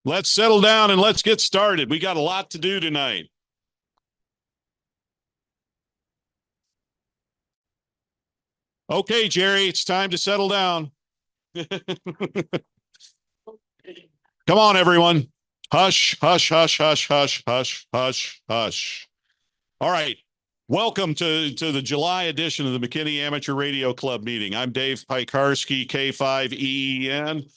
Let's settle down and let's get started. We got a lot to do tonight. Okay, Jerry, it's time to settle down. Come on, everyone. Hush, hush, hush, hush, hush, hush, hush, hush. All right. Welcome to the July edition of the McKinney Amateur Radio Club meeting. I'm Dave Piekarski, K5EEN.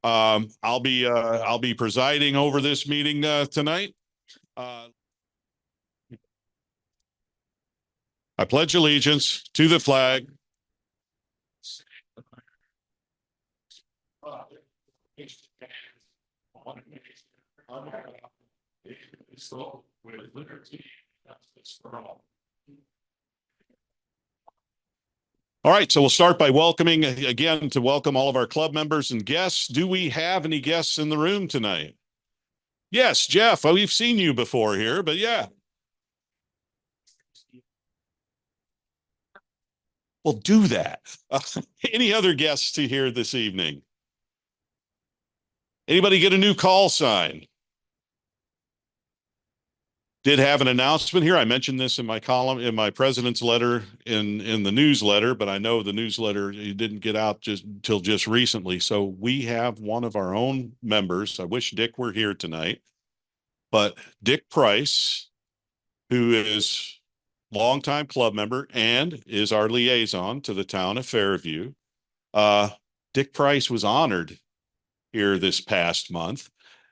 I'll be presiding over this meeting tonight. I pledge allegiance to the flag with liberty and justice for all. All right, so we'll start by welcoming to welcome all of our club members and guests. Do we have any guests in the room tonight? Yes, Jeff. Oh, we've seen you before here, but yeah. Well, do that. Any other guests to here this evening? Anybody get a new call sign? Did have an announcement here. I mentioned this in my column, in my president's letter, in the newsletter, but I know the newsletter didn't get out till just recently. So we have one of our own members. I wish Dick were here tonight, but Dick Price, who is longtime club member and is our liaison to the town of Fairview. Dick Price was honored here this past month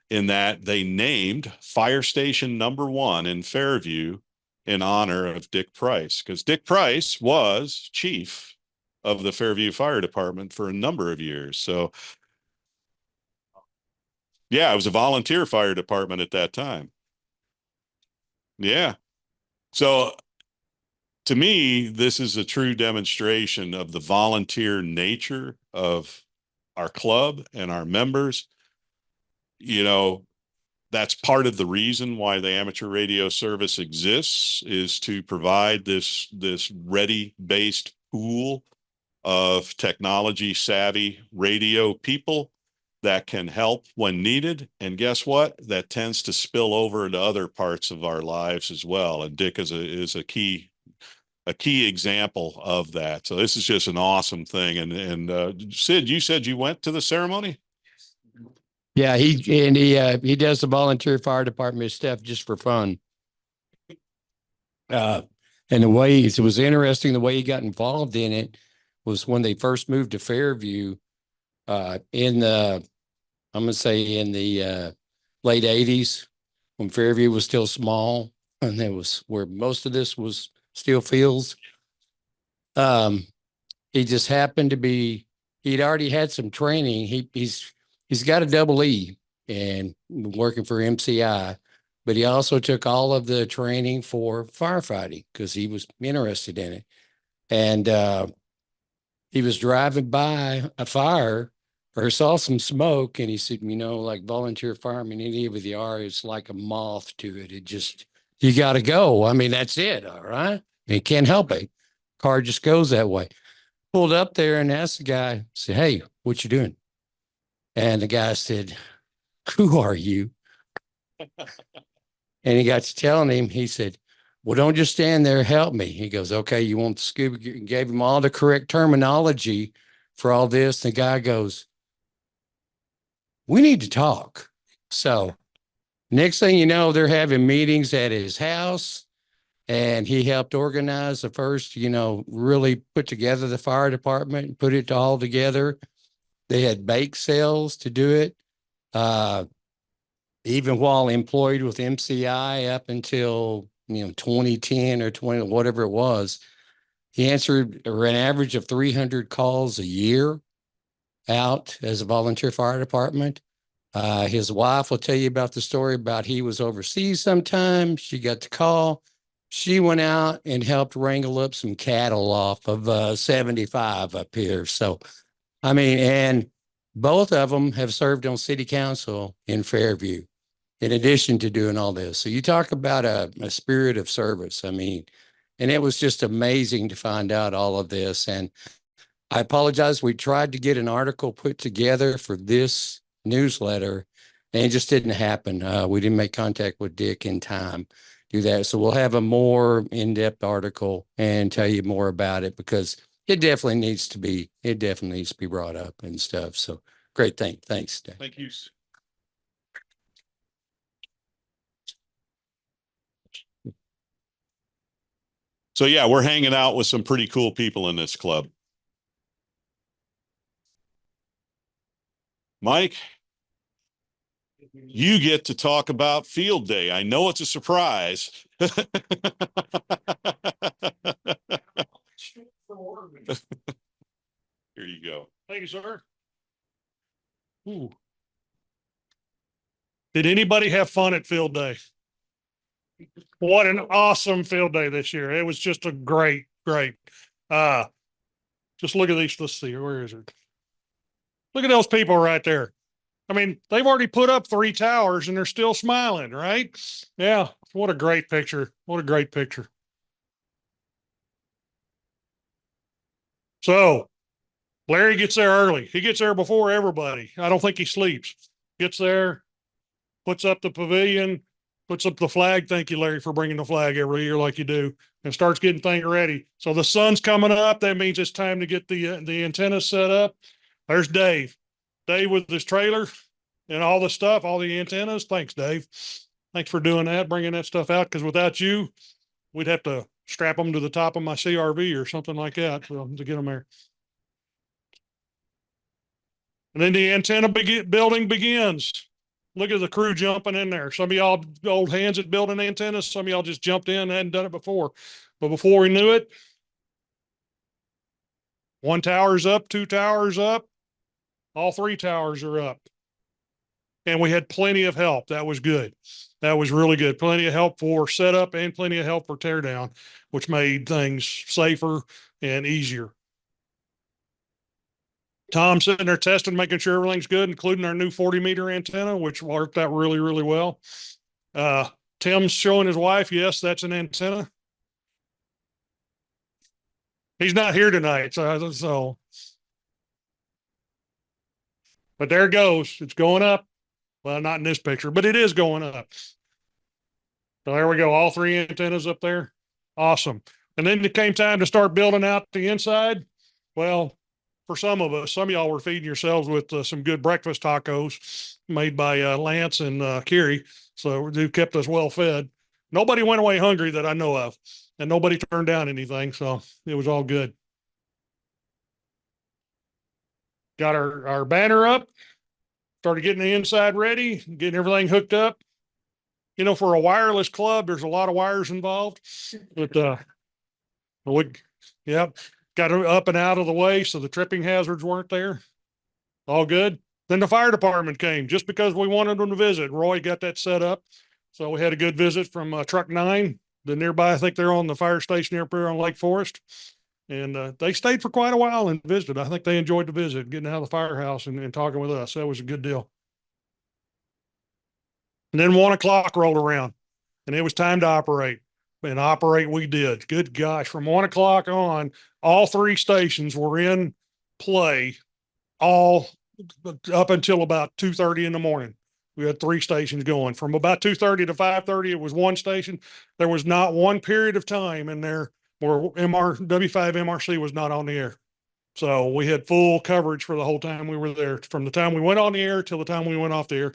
in that they named Fire Station number 1 in Fairview in honor of Dick Price, because Dick Price was chief of the Fairview Fire Department for a number of years. So, yeah, it was a volunteer fire department at that time. Yeah. So, to me, this is a true demonstration of the volunteer nature of our club and our members. You know, that's part of the reason why the amateur radio service exists, is to provide this ready-based pool of technology savvy radio people that can help when needed. And guess what? That tends to spill over into other parts of our lives as well. And Dick is a key example of that. So this is just an awesome thing. And Sid, you said you went to the ceremony? Yeah, he does the volunteer fire department stuff just for fun. And the way it was interesting, the way he got involved in it was when they first moved to Fairview, in the, I'm gonna say in the late 80s, when Fairview was still small, and that was where most of this was still fields. He just happened to be, he'd already had some training. He's got a double E and working for MCI, but he also took all of the training for firefighting because he was interested in it. And he was driving by a fire or saw some smoke, and he said, like volunteer firemen, any of the are, it's like a moth to it. It just, you got to go. I mean, that's it. All right. You can't help it. Car just goes that way. Pulled up there and asked the guy, said, "Hey, what you doing?" And the guy said, "Who are you?" And he got to telling him, he said, "Well, don't just stand there, help me." He goes, "Okay, you want the scuba?" Gave him all the correct terminology for all this. The guy goes, "We need to talk." So next thing you know, they're having meetings at his house, and he helped organize the first, really put together the fire department and put it all together. They had bake sales to do it. Even while employed with MCI up until 2010 or 20, whatever it was, he answered an average of 300 calls a year out as a volunteer fire department. His wife will tell you about the story about he was overseas sometime. She got the call. She went out and helped wrangle up some cattle off of 75 up here. So, I mean, and both of them have served on city council in Fairview, in addition to doing all this. So you talk about a spirit of service. I mean, and it was just amazing to find out all of this. And I apologize. We tried to get an article put together for this newsletter, And it just didn't happen. We didn't make contact with Dick in time to do that. So we'll have a more in-depth article and tell you more about it, because it definitely needs to be brought up and stuff. So great thing. Thanks, Dave. Thank you. So yeah, we're hanging out with some pretty cool people in this club. Mike, you get to talk about field day. I know it's a surprise. Here you go. Thank you, sir. Ooh. Did anybody have fun at field day? What an awesome field day this year. It was just a great. Just look at these. Let's see, where is it? Look at those people right there. I mean, they've already put up 3 towers and they're still smiling, right? Yeah. What a great picture. What a great picture. So Larry gets there early. He gets there before everybody. I don't think he sleeps. Gets there, puts up the pavilion, puts up the flag. Thank you, Larry, for bringing the flag every year like you do, and starts getting things ready. So the sun's coming up. That means it's time to get the antennas set up. There's Dave. Dave with his trailer and all the stuff, all the antennas. Thanks, Dave. Thanks for doing that, bringing that stuff out, because without you, we'd have to strap them to the top of my CRV or something like that to get them there. And then the antenna building begins. Look at the crew jumping in there. Some of y'all old hands at building antennas. Some of y'all just jumped in and hadn't done it before. But before we knew it, 1 tower's up, 2 towers up, all 3 towers are up. And we had plenty of help. That was good. That was really good. Plenty of help for setup and plenty of help for teardown, which made things safer and easier. Tom's sitting there testing, making sure everything's good, including our new 40-meter antenna, which worked out really, really well. Tim's showing his wife, yes, that's an antenna. He's not here tonight, so. But there it goes. It's going up. Well, not in this picture, but it is going up. So there we go. All 3 antennas up there. Awesome. And then it came time to start building out the inside. Well, for some of us, some of y'all were feeding yourselves with some good breakfast tacos made by Lance and Kerry. So they kept us well fed. Nobody went away hungry that I know of, and nobody turned down anything. So it was all good. Got our banner up, started getting the inside ready, getting everything hooked up. You know, for a wireless club, there's a lot of wires involved, but yep, got it up and out of the way so the tripping hazards weren't there. All good. Then the fire department came just because we wanted them to visit. Roy got that set up. So we had a good visit from Truck 9, the nearby. I think they're on the fire station up here on Lake Forest. And they stayed for quite a while and visited. I think they enjoyed the visit, getting out of the firehouse and talking with us. That was a good deal. And then 1 o'clock rolled around and it was time to operate. And operate we did. Good gosh, from 1 o'clock on, all 3 stations were in play, all up until about 2:30 in the morning. We had 3 stations going. From about 2:30 to 5:30, it was 1 station. There was not one period of time in there where W5 MRC was not on the air. So we had full coverage for the whole time we were there, from the time we went on the air till the time we went off the air.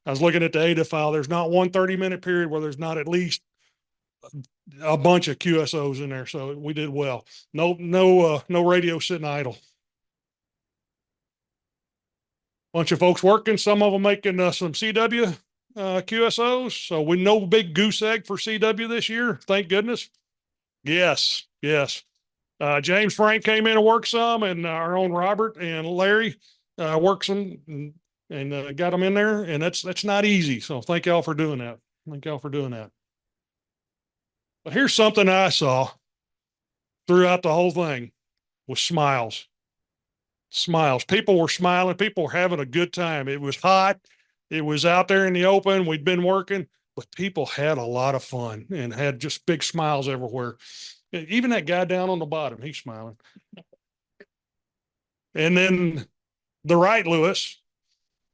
I was looking at the ADA file. There's not one 30-minute period where there's not at least a bunch of QSOs in there. So we did well. No radio sitting idle. Bunch of folks working, some of them making some CW QSOs. So we no big goose egg for CW this year. Thank goodness. Yes. James Frank came in and worked some, and our own Robert and Larry worked some and got them in there. And that's not easy. So thank y'all for doing that. But here's something I saw throughout the whole thing was smiles. People were smiling. People were having a good time. It was hot. It was out there in the open. We'd been working, but people had a lot of fun and had just big smiles everywhere. Even that guy down on the bottom, he's smiling. And then the Wright Lewis,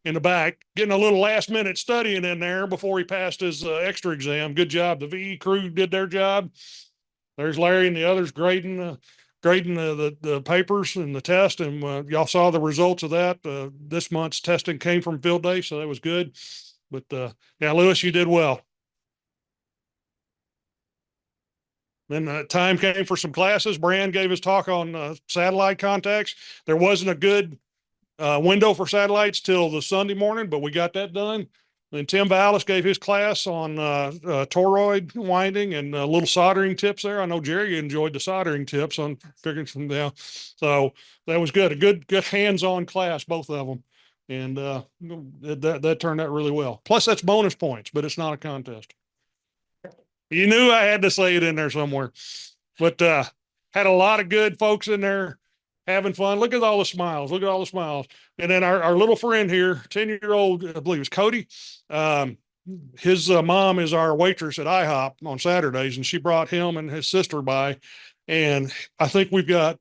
in the back, getting a little last minute studying in there before he passed his extra exam. Good job. The VE crew did their job. There's Larry and the others grading the papers and the test, and y'all saw the results of that. This month's testing came from field day, so that was good. But yeah, Lewis, you did well. Then time came for some classes. Brand gave his talk on satellite contacts. There wasn't a good window for satellites till the Sunday morning, but we got that done. Then Tim Vallis gave his class on toroid winding and little soldering tips there. I know Jerry enjoyed the soldering tips on figuring some out. So that was good. A good hands-on class, both of them. And that turned out really well. Plus that's bonus points, but it's not a contest. You knew I had to say it in there somewhere, but had a lot of good folks in there having fun. Look at all the smiles. Look at all the smiles. And then our little friend here, 10-year-old, I believe it's Cody. His mom is our waitress at IHOP on Saturdays, and she brought him and his sister by. And I think we've got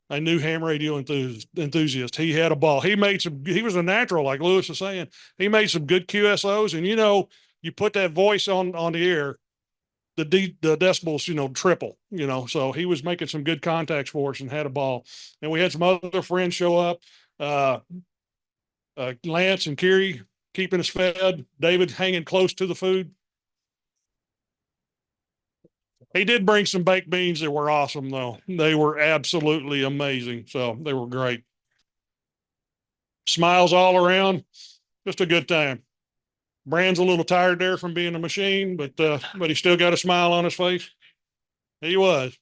a new ham radio enthusiast. He had a ball. He was a natural, like Lewis was saying. He made some good QSOs. And, you put that voice on the air, the decibels, triple, so he was making some good contacts for us and had a ball. And we had some other friends show up. Lance and Kiri keeping us fed, David hanging close to the food. He did bring some baked beans that were awesome though. They were absolutely amazing. So they were great. Smiles all around. Just a good time. Brand's a little tired there from being a machine, but he still got a smile on his face. He was.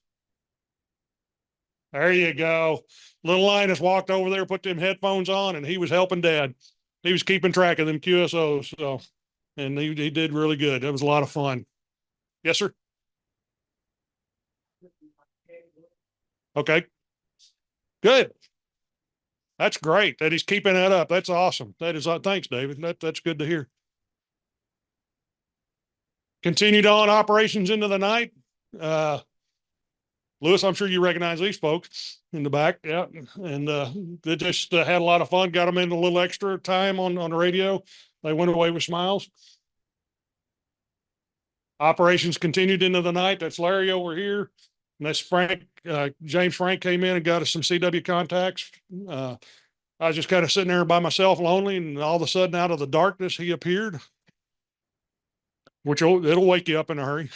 There you go. Little Linus walked over there, put them headphones on, and he was helping Dad. He was keeping track of them QSOs. So, and he did really good. It was a lot of fun. Yes, sir. Okay. Good. That's great that he's keeping that up. That's awesome. That is, thanks, David. That's good to hear. Continued on operations into the night. Lewis, I'm sure you recognize these folks in the back. Yeah. And they just had a lot of fun, got them in a little extra time on the radio. They went away with smiles. Operations continued into the night. That's Larry over here. And that's Frank. James Frank came in and got us some CW contacts. I was just kind of sitting there by myself, lonely, and all of a sudden out of the darkness, he appeared, which it'll wake you up in a hurry.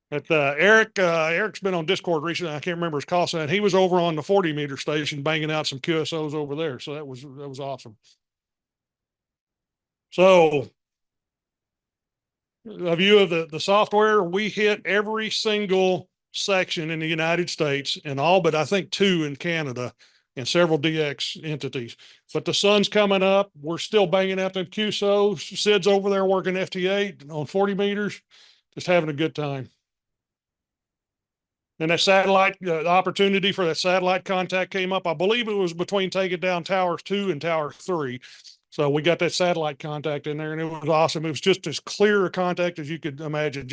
But Eric's been on Discord recently. I can't remember his call sign. He was over on the 40-meter station banging out some QSOs over there. So that was awesome. So a view of the software, we hit every single section in the United States and all but I think 2 in Canada and several DX entities. But the sun's coming up. We're still banging out them QSOs. Sid's over there working FT8 on 40 meters, just having a good time. And that satellite, the opportunity for that satellite contact came up. I believe it was between taking down Tower 2 and Tower 3. So we got that satellite contact in there and it was awesome. It was just as clear a contact as you could imagine.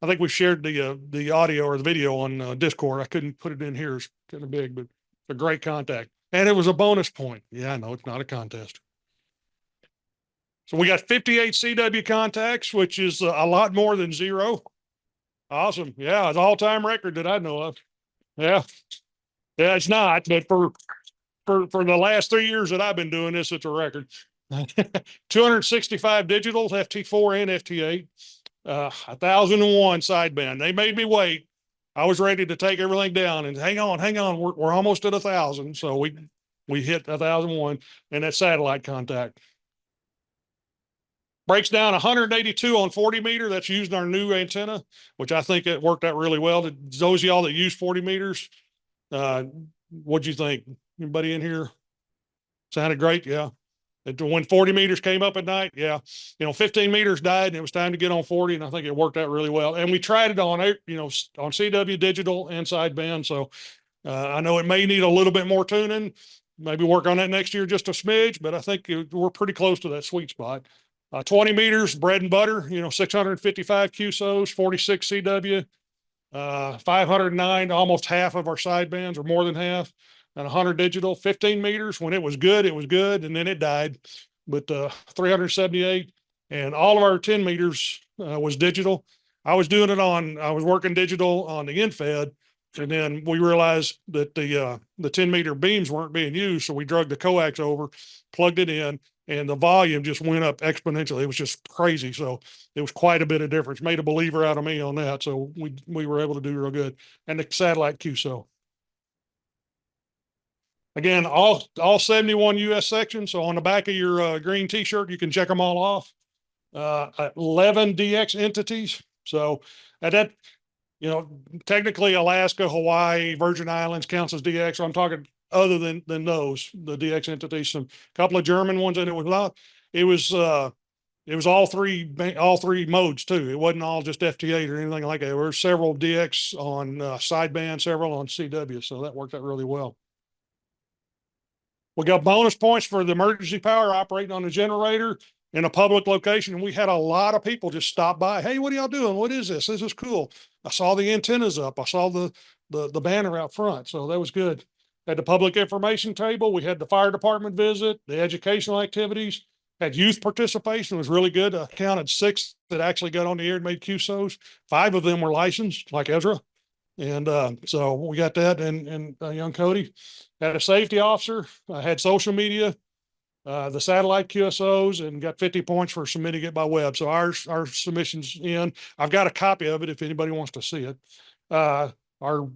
I think we shared the audio or the video on Discord. I couldn't put it in here. It's kind of big, but a great contact. And it was a bonus point. Yeah, I know it's not a contest. So we got 58 CW contacts, which is a lot more than 0. Awesome. Yeah, it's all-time record that I know of. Yeah. Yeah, it's not, but for the last 3 years that I've been doing this, it's a record. 265 digitals, FT4 and FT8, 1,001 sideband. They made me wait. I was ready to take everything down and hang on. We're almost at 1,000. So we hit 1,001 and that satellite contact. Breaks down 182 on 40 meter. That's using our new antenna, which I think it worked out really well. Those of y'all that use 40 meters, what'd you think? Anybody in here? Sounded great. Yeah. When 40 meters came up at night, yeah, 15 meters died and it was time to get on 40. And I think it worked out really well. And we tried it on, on CW digital and sideband. So I know it may need a little bit more tuning, maybe work on that next year, just a smidge, but I think we're pretty close to that sweet spot. 20 meters, bread and butter, 655 QSOs, 46 CW, 509, almost half of our sidebands or more than half, and 100 digital. 15 meters, when it was good, and then it died. but 378, and all of our 10 meters was digital. I was working digital on the infed, and then we realized that the 10-meter beams weren't being used. So we drug the coax over, plugged it in, and the volume just went up exponentially. It was just crazy. So it was quite a bit of difference. Made a believer out of me on that. So we were able to do real good. And the satellite QSO. Again, all 71 US sections. So on the back of your green t-shirt, you can check them all off. 11 DX entities. So at that, technically Alaska, Hawaii, Virgin Islands counts as DX. So I'm talking other than those, the DX entities, some couple of German ones, and it was all three modes too. It wasn't all just FT8 or anything like that. There were several DX on sideband, several on CW. So that worked out really well. We got bonus points for the emergency power operating on the generator in a public location. And we had a lot of people just stop by. Hey, what are y'all doing? What is this? This is cool. I saw the antennas up. I saw the banner out front. So that was good. At the public information table, we had the fire department visit, the educational activities, had youth participation. It was really good. I counted 6 that actually got on the air and made QSOs. 5 of them were licensed, like Ezra. And so we got that, and young Cody had a safety officer. I had social media, the satellite QSOs, and got 50 points for submitting it by web. So our submission's in. I've got a copy of it if anybody wants to see it. Our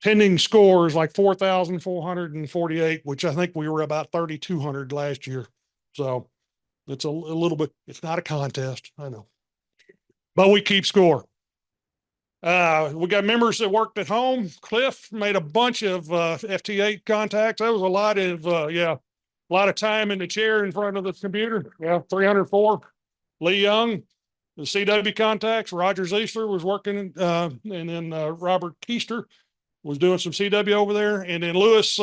pending score is like 4,448, which I think we were about 3,200 last year. So it's a little bit, it's not a contest, I know, but we keep score. We got members that worked at home. Cliff made a bunch of FT8 contacts. That was a lot of time in the chair in front of the computer. Yeah, 304. Lee Young, the CW contacts. Roger Ziesler was working, and then Robert Keister was doing some CW over there. And then Louis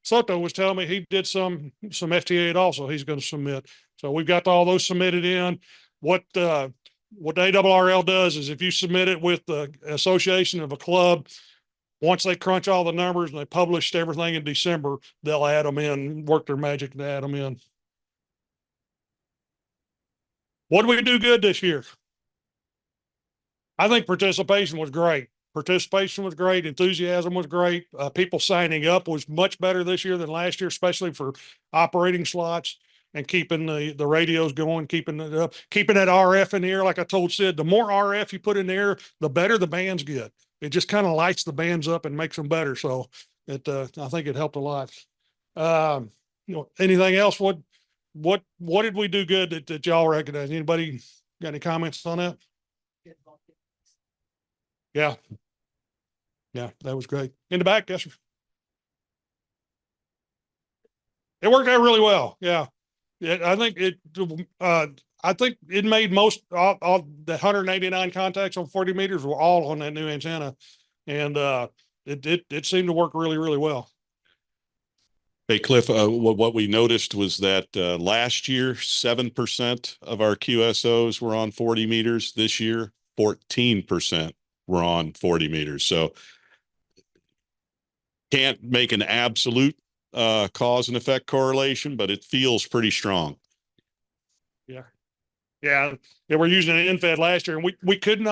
Soto was telling me he did some FT8 also. He's going to submit. So we've got all those submitted in. What the ARRL does is if you submit it with the association of a club, once they crunch all the numbers and they published everything in December, they'll add them in, work their magic to add them in. What did we do good this year? I think participation was great. Participation was great. Enthusiasm was great. People signing up was much better this year than last year, especially for operating slots and keeping the radios going, keeping it up, keeping that RF in the air. Like I told Sid, the more RF you put in there, the better the bands get. It just kind of lights the bands up and makes them better. So I think it helped a lot. Anything else? What did we do good that y'all recognize? Anybody got any comments on that? Yeah. Yeah, that was great. In the back, yes, sir. It worked out really well. Yeah. I think it made most all the 189 contacts on 40 meters were all on that new antenna. And it seemed to work really, really well. Hey, Cliff, what we noticed was that last year, 7% of our QSOs were on 40 meters. This year, 14% were on 40 meters. So can't make an absolute cause and effect correlation, but it feels pretty strong. Yeah. Yeah. They were using an infed last year, and we couldn't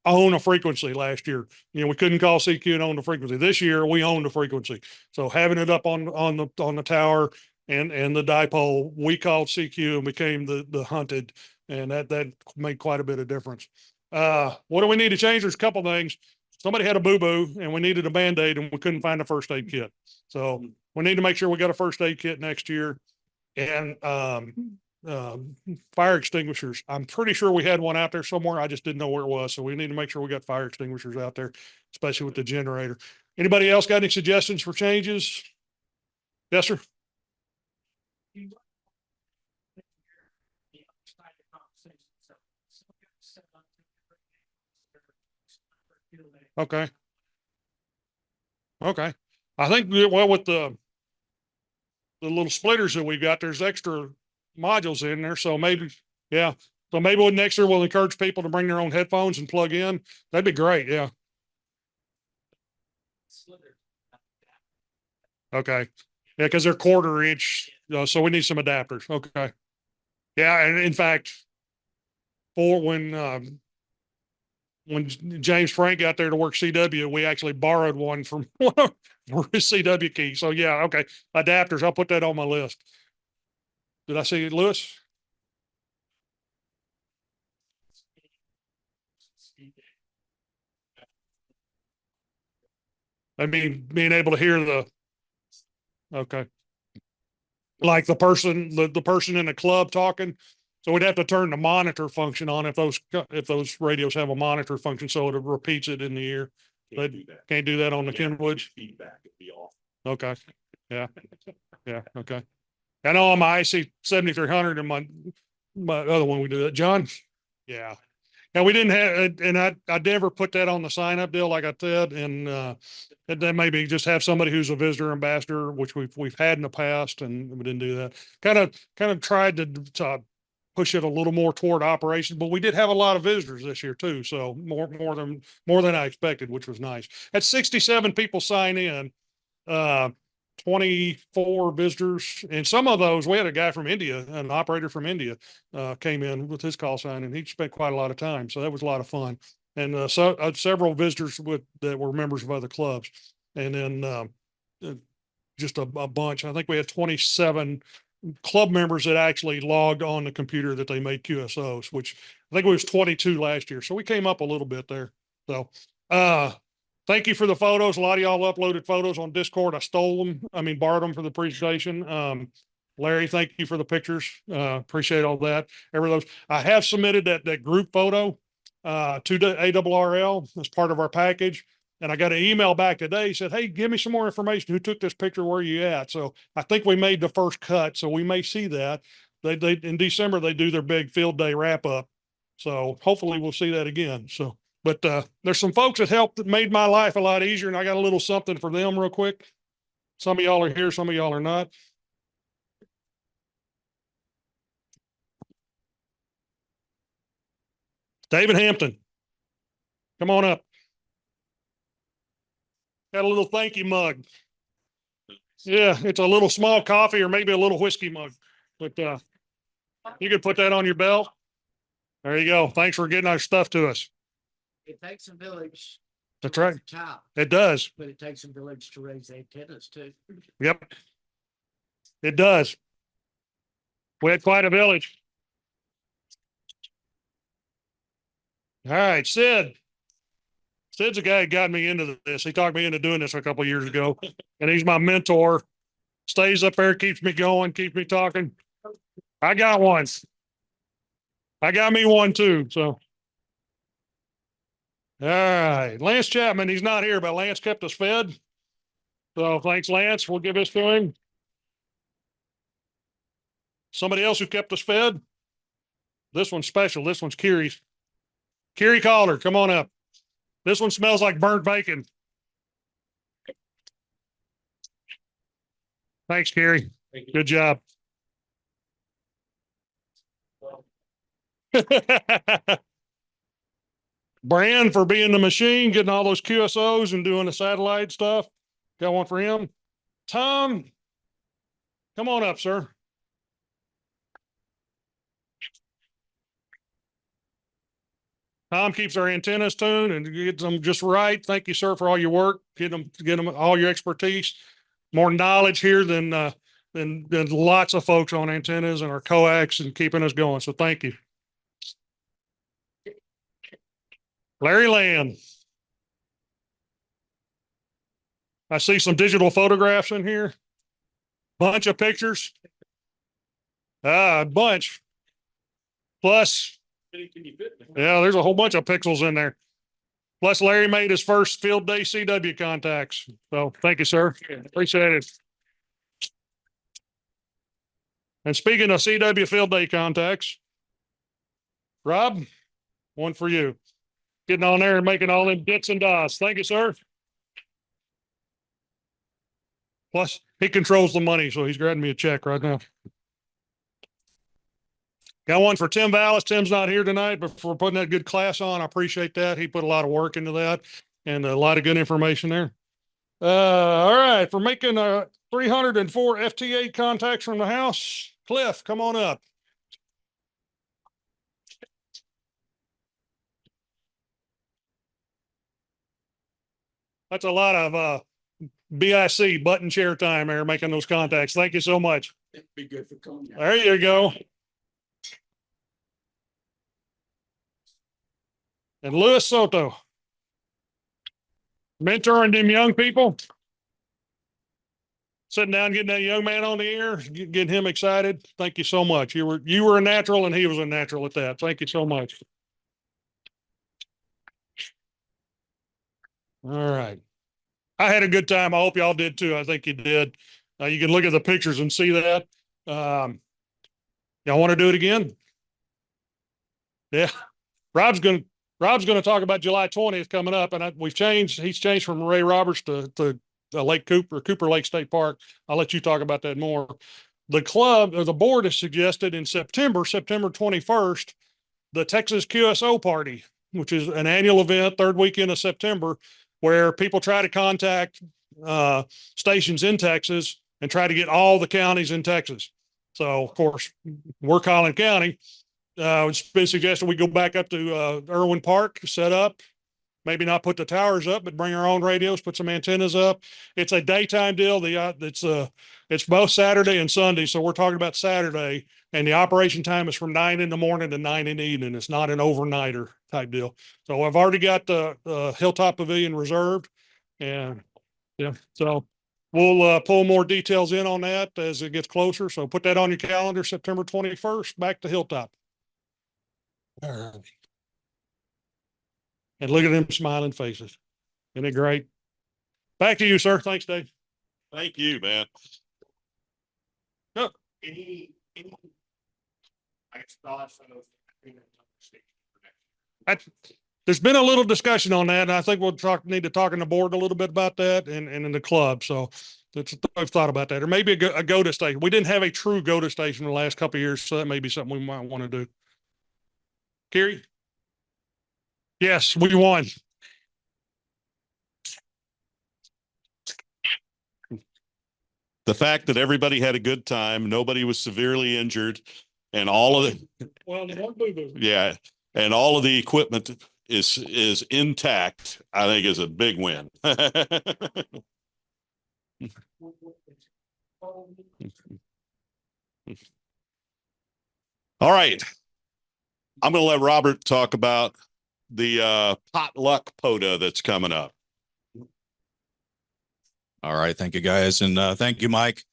own a frequency last year. We couldn't call CQ and own the frequency. This year we own the frequency. So having it up on the tower and the dipole, we called CQ and became the hunted, and that made quite a bit of difference. What do we need to change? There's a couple things. Somebody had a boo-boo and we needed a Band-Aid and we couldn't find a first aid kit. So we need to make sure we got a first aid kit next year. And fire extinguishers. I'm pretty sure we had one out there somewhere. I just didn't know where it was. So we need to make sure we got fire extinguishers out there, especially with the generator. Anybody else got any suggestions for changes? Yes, sir. Okay. Okay. I think, well, with the little splitters that we got, there's extra modules in there. So maybe, yeah. So maybe next year we'll encourage people to bring their own headphones and plug in. That'd be great. Yeah. Okay. Yeah. Cause they're 1/4 inch. So we need some adapters. Okay. Yeah, and in fact, for when James Frank got there to work CW, we actually borrowed one from one of for his CW key. So yeah, okay. Adapters, I'll put that on my list. Did I see it, Lewis? I mean, being able to hear the, okay. Like the person in the club talking. So we'd have to turn the monitor function on if those radios have a monitor function, so it repeats it in the ear. Can't do that on the Kenwoods. Feedback would be off. Okay. Yeah. Yeah. Okay. I know on my IC 7300 and my other one we do that. John. Yeah. And we didn't have, and I never put that on the sign up deal, like I said, and then maybe just have somebody who's a visitor ambassador, which we've had in the past, and we didn't do that. Kind of tried to push it a little more toward operations, but we did have a lot of visitors this year too. So more than I expected, which was nice. Had 67 people sign in, 24 visitors, and some of those we had a guy from India, an operator from India, came in with his call sign, and he spent quite a lot of time. So that was a lot of fun, and several visitors that were members of other clubs, and then just a bunch. I think we had 27 club members that actually logged on the computer that they made QSOs, which I think it was 22 last year. So we came up a little bit there. So, thank you for the photos. A lot of y'all uploaded photos on Discord. I stole them. I mean, borrowed them for the presentation. Larry, thank you for the pictures. Appreciate all that. Every those. I have submitted that group photo to the ARRL as part of our package. And I got an email back today. He said, "Hey, give me some more information. Who took this picture? Where are you at?" So I think we made the first cut. So we may see that. They in December they do their big field day wrap up. So hopefully we'll see that again. So. But there's some folks that helped that made my life a lot easier, and I got a little something for them real quick. Some of y'all are here, some of y'all are not. David Hampton, come on up. Got a little thank you mug. Yeah, it's a little small coffee or maybe a little whiskey mug. But you could put that on your belt. There you go. Thanks for getting our stuff to us. It takes a village. That's to raise right. a child, It does. but it takes a village to raise antennas too. Yep. It does. We had quite a village. All right, Sid. Sid's a guy that got me into this. He talked me into doing this a couple of years ago, and he's my mentor. Stays up there, keeps me going, keeps me talking. I got one. I got me one too. So, all right, Lance Chapman. He's not here, but Lance kept us fed. So thanks, Lance. We'll give this to him. Somebody else who kept us fed. This one's special. This one's Kiri's. Kiri Calder, come on up. This one smells like burnt bacon. Thanks, Kiri. Good job. Brand for being the machine, getting all those QSOs and doing the satellite stuff. Got one for him. Tom, come on up, sir. Tom keeps our antennas tuned and gets them just right. Thank you, sir, for all your work. Get them all your expertise. More knowledge here than lots of folks on antennas and our coax and keeping us going. So thank you. Larry Land. I see some digital photographs in here. Bunch of pictures. A bunch. Plus, yeah, there's a whole bunch of pixels in there. Plus, Larry made his first field day CW contacts. So thank you, sir. Appreciate it. And speaking of CW field day contacts, Rob, one for you. Getting on there and making all them bits and dots. Thank you, sir. Plus, he controls the money, so he's grabbing me a check right now. Got one for Tim Vallis. Tim's not here tonight, but for putting that good class on, I appreciate that. He put a lot of work into that and a lot of good information there. All right, for making 304 FTA contacts from the house, Cliff, come on up. That's a lot of BIC button chair time there making those contacts. Thank you so much. Be good for cognac. There you go. And Luis Soto. Mentoring them young people. Sitting down, getting that young man on the air, getting him excited. Thank you so much. You were a natural and he was a natural at that. Thank you so much. All right. I had a good time. I hope y'all did too. I think you did. You can look at the pictures and see that. Y'all want to do it again? Yeah. Rob's going to talk about July 20th coming up, and we've changed. He's changed from Ray Roberts to Lake Cooper Lake State Park. I'll let you talk about that more. The club or the board has suggested in September 21st, the Texas QSO party, which is an annual event, third weekend of September, where people try to contact stations in Texas and try to get all the counties in Texas. So, of course, we're Collin County. It's been suggested we go back up to Irwin Park, set up, maybe not put the towers up, but bring our own radios, put some antennas up. It's a daytime deal. It's both Saturday and Sunday. So we're talking about Saturday, and the operation time is from 9 in the morning to 9 in the evening. It's not an overnighter type deal. So I've already got the Hilltop Pavilion reserved, and yeah, so we'll pull more details in on that as it gets closer. So put that on your calendar, September 21st, back to Hilltop. All right. And look at them smiling faces. Isn't it great? Back to you, sir. Thanks, Dave. Thank you, man. No. There's been a little discussion on that, and I think we'll need to talk on the board a little bit about that and in the club. So I've thought about that, or maybe a GOTA station. We didn't have a true GOTA station in the last couple of years, so that may be something we might want to do. Kerry? Yes, we won. The fact that everybody had a good time, nobody was severely injured, and all of the Well, the one boo-boo. yeah, and all of the equipment is intact, I think is a big win. All right. I'm going to let Robert talk about the potluck POTA that's coming up. All right. Thank you, guys. And thank you, Mike.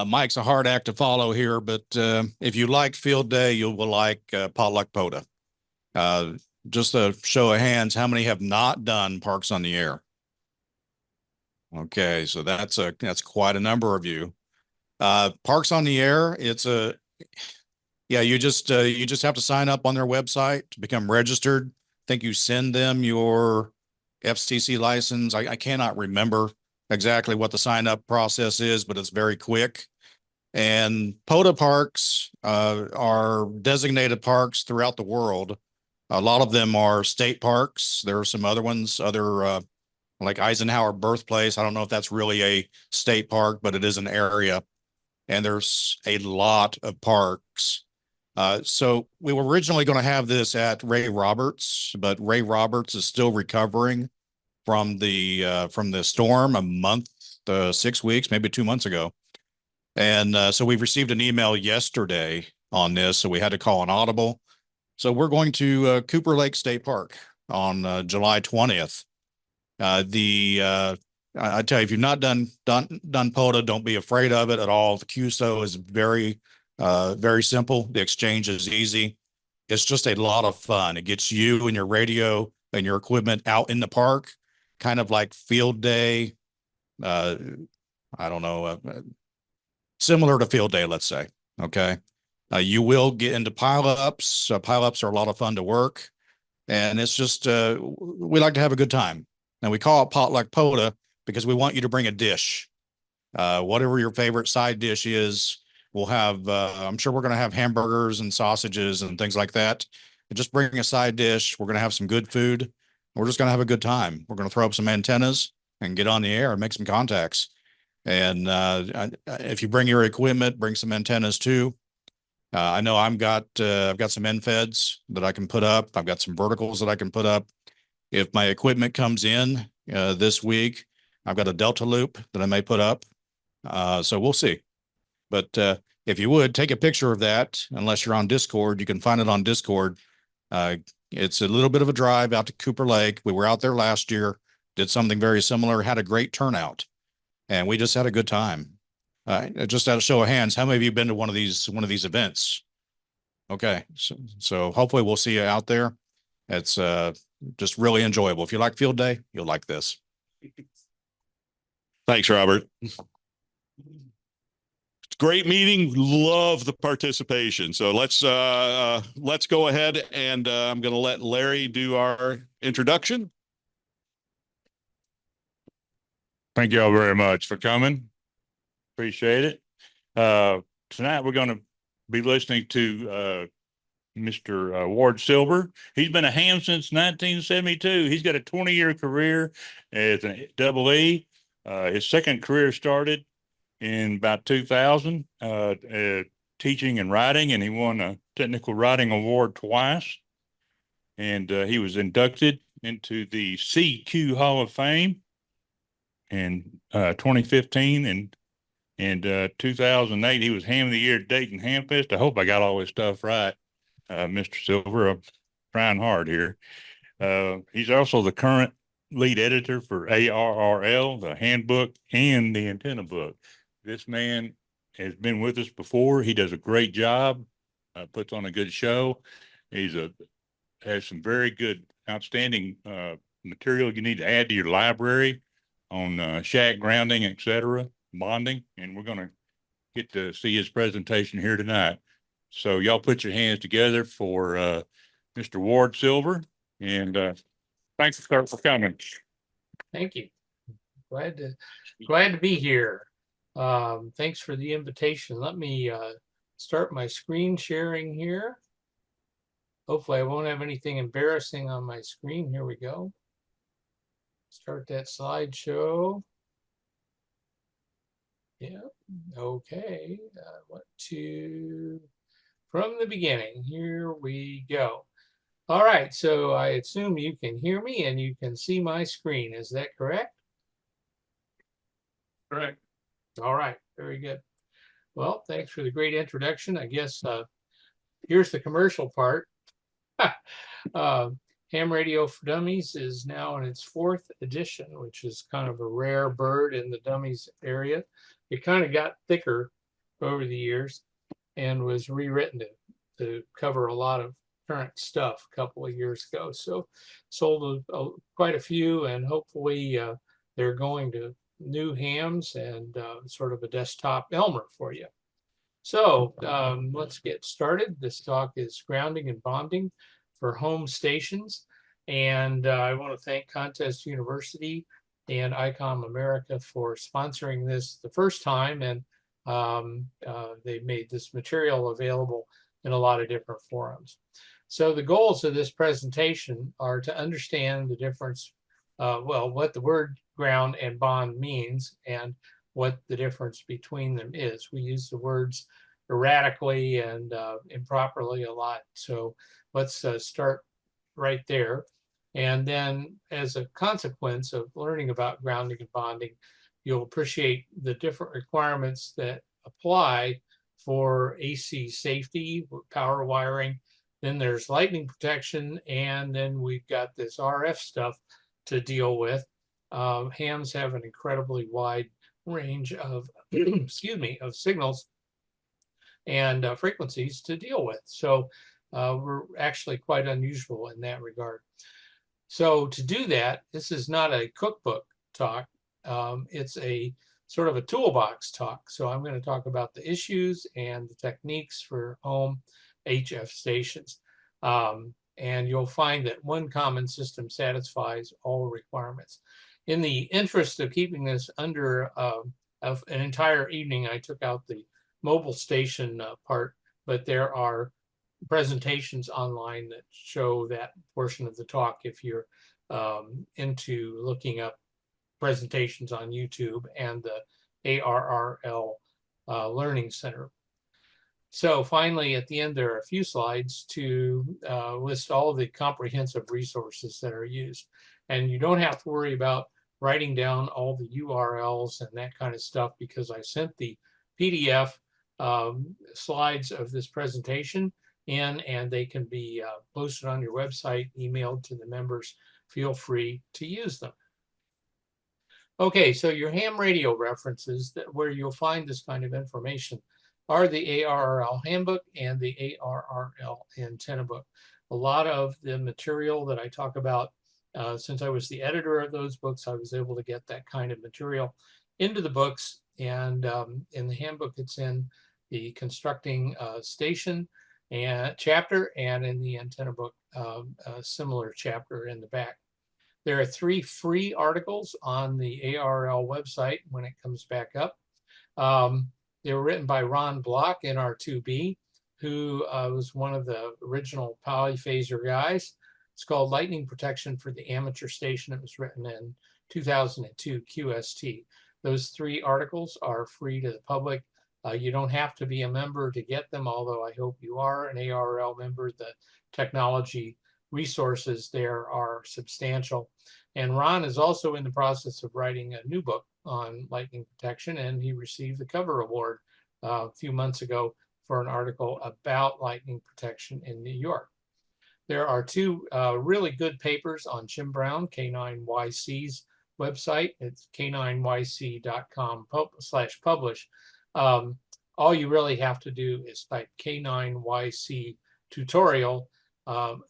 Mike's a hard act to follow here, but if you like field day, you will like potluck POTA. Just a show of hands, how many have not done Parks on the Air? Okay, so that's quite a number of you. Parks on the Air, you just have to sign up on their website to become registered. I think you send them your FCC license. I cannot remember exactly what the sign up process is, but it's very quick. And POTA parks are designated parks throughout the world. A lot of them are state parks. There are some other ones, like Eisenhower Birthplace. I don't know if that's really a state park, but it is an area. And there's a lot of parks. So we were originally going to have this at Ray Roberts, but Ray Roberts is still recovering from the storm a month, 6 weeks, maybe 2 months ago. And so we've received an email yesterday on this, so we had to call an audible. So we're going to Cooper Lake State Park on July 20th. I tell you, if you've not done POTA, don't be afraid of it at all. The QSO is very simple. The exchange is easy. It's just a lot of fun. It gets you and your radio and your equipment out in the park, kind of like field day. I don't know, similar to field day, let's say. Okay. You will get into pileups. Pileups are a lot of fun to work. And it's just, we like to have a good time. And we call it potluck POTA because we want you to bring a dish. Whatever your favorite side dish is, we'll have, I'm sure we're going to have hamburgers and sausages and things like that. But just bring a side dish. We're going to have some good food. We're just going to have a good time. We're going to throw up some antennas and get on the air and make some contacts. And if you bring your equipment, bring some antennas too. I know I've got some end feds that I can put up. I've got some verticals that I can put up. If my equipment comes in this week, I've got a Delta loop that I may put up. So we'll see. But if you would take a picture of that, unless you're on Discord, you can find it on Discord. It's a little bit of a drive out to Cooper Lake. We were out there last year, did something very similar, had a great turnout, and we just had a good time. Just out of show of hands, how many of you been to one of these events? Okay, so hopefully we'll see you out there. It's just really enjoyable. If you like field day, you'll like this. Thanks, Robert. Great meeting. Love the participation. So let's go ahead and I'm going to let Larry do our introduction. Thank you all very much for coming. Appreciate it. Tonight we're going to be listening to Mr. Ward Silver. He's been a ham since 1972. He's got a 20-year career as an double E. His second career started in about 2000, teaching and writing, and he won a technical writing award twice. And he was inducted into the CQ Hall of Fame in 2015, and 2008 he was Ham of the Year at Dayton Hamfest. I hope I got all his stuff right, Mr. Silver. I'm trying hard here. He's also the current lead editor for ARRL, the handbook, and the antenna book. This man has been with us before. He does a great job, puts on a good show. Has some very good, outstanding material you need to add to your library on shack grounding, etc., bonding, and we're going to get to see his presentation here tonight. So y'all put your hands together for Mr. Ward Silver, and thanks for coming. Thank you. Glad to be here. Thanks for the invitation. Let me start my screen sharing here. Hopefully I won't have anything embarrassing on my screen. Here we go. Start that slideshow. Yeah, okay. From the beginning, here we go. All right, so I assume you can hear me and you can see my screen. Is that correct? Correct. All right, very good. Well, thanks for the great introduction. I guess here's the commercial part. Ham Radio for Dummies is now in its 4th edition, which is kind of a rare bird in the dummies area. It kind of got thicker over the years and was rewritten to cover a lot of current stuff a couple of years ago. So sold quite a few, and hopefully they're going to new hams and sort of a desktop Elmer for you. So let's get started. This talk is grounding and bonding for home stations. And I want to thank Contest University and ICOM America for sponsoring this the first time. And they made this material available in a lot of different forums. So the goals of this presentation are to understand the difference, what the word ground and bond means and what the difference between them is. We use the words erratically and improperly a lot. So let's start right there. And then as a consequence of learning about grounding and bonding, you'll appreciate the different requirements that apply for AC safety, power wiring. Then there's lightning protection, and then we've got this RF stuff to deal with. Hams have an incredibly wide range of, excuse me, of signals and frequencies to deal with. So we're actually quite unusual in that regard. So to do that, this is not a cookbook talk. It's a sort of a toolbox talk. So I'm going to talk about the issues and the techniques for home HF stations. And you'll find that one common system satisfies all requirements. In the interest of keeping this under of an entire evening, I took out the mobile station part, but there are presentations online that show that portion of the talk if you're into looking up presentations on YouTube and the ARRL Learning Center. So finally, at the end, there are a few slides to list all of the comprehensive resources that are used. And you don't have to worry about writing down all the URLs and that kind of stuff, because I sent the PDF slides of this presentation in, and they can be posted on your website, emailed to the members. Feel free to use them. Okay, so your ham radio references where you'll find this kind of information are the ARRL handbook and the ARRL antenna book. A lot of the material that I talk about, since I was the editor of those books, I was able to get that kind of material into the books. And in the handbook, it's in the constructing station and chapter, and in the antenna book, a similar chapter in the back. There are 3 free articles on the ARRL website when it comes back up. They were written by Ron Block, NR2B, who was one of the original polyphaser guys. It's called Lightning Protection for the Amateur Station. It was written in 2002 QST. Those 3 articles are free to the public. You don't have to be a member to get them, although I hope you are an ARRL member. The technology resources there are substantial. And Ron is also in the process of writing a new book on lightning protection, and he received the cover award a few months ago for an article about lightning protection in New York. There are 2 really good papers on Jim Brown, K9YC's website. It's k9yc.com/publish. All you really have to do is type K9YC tutorial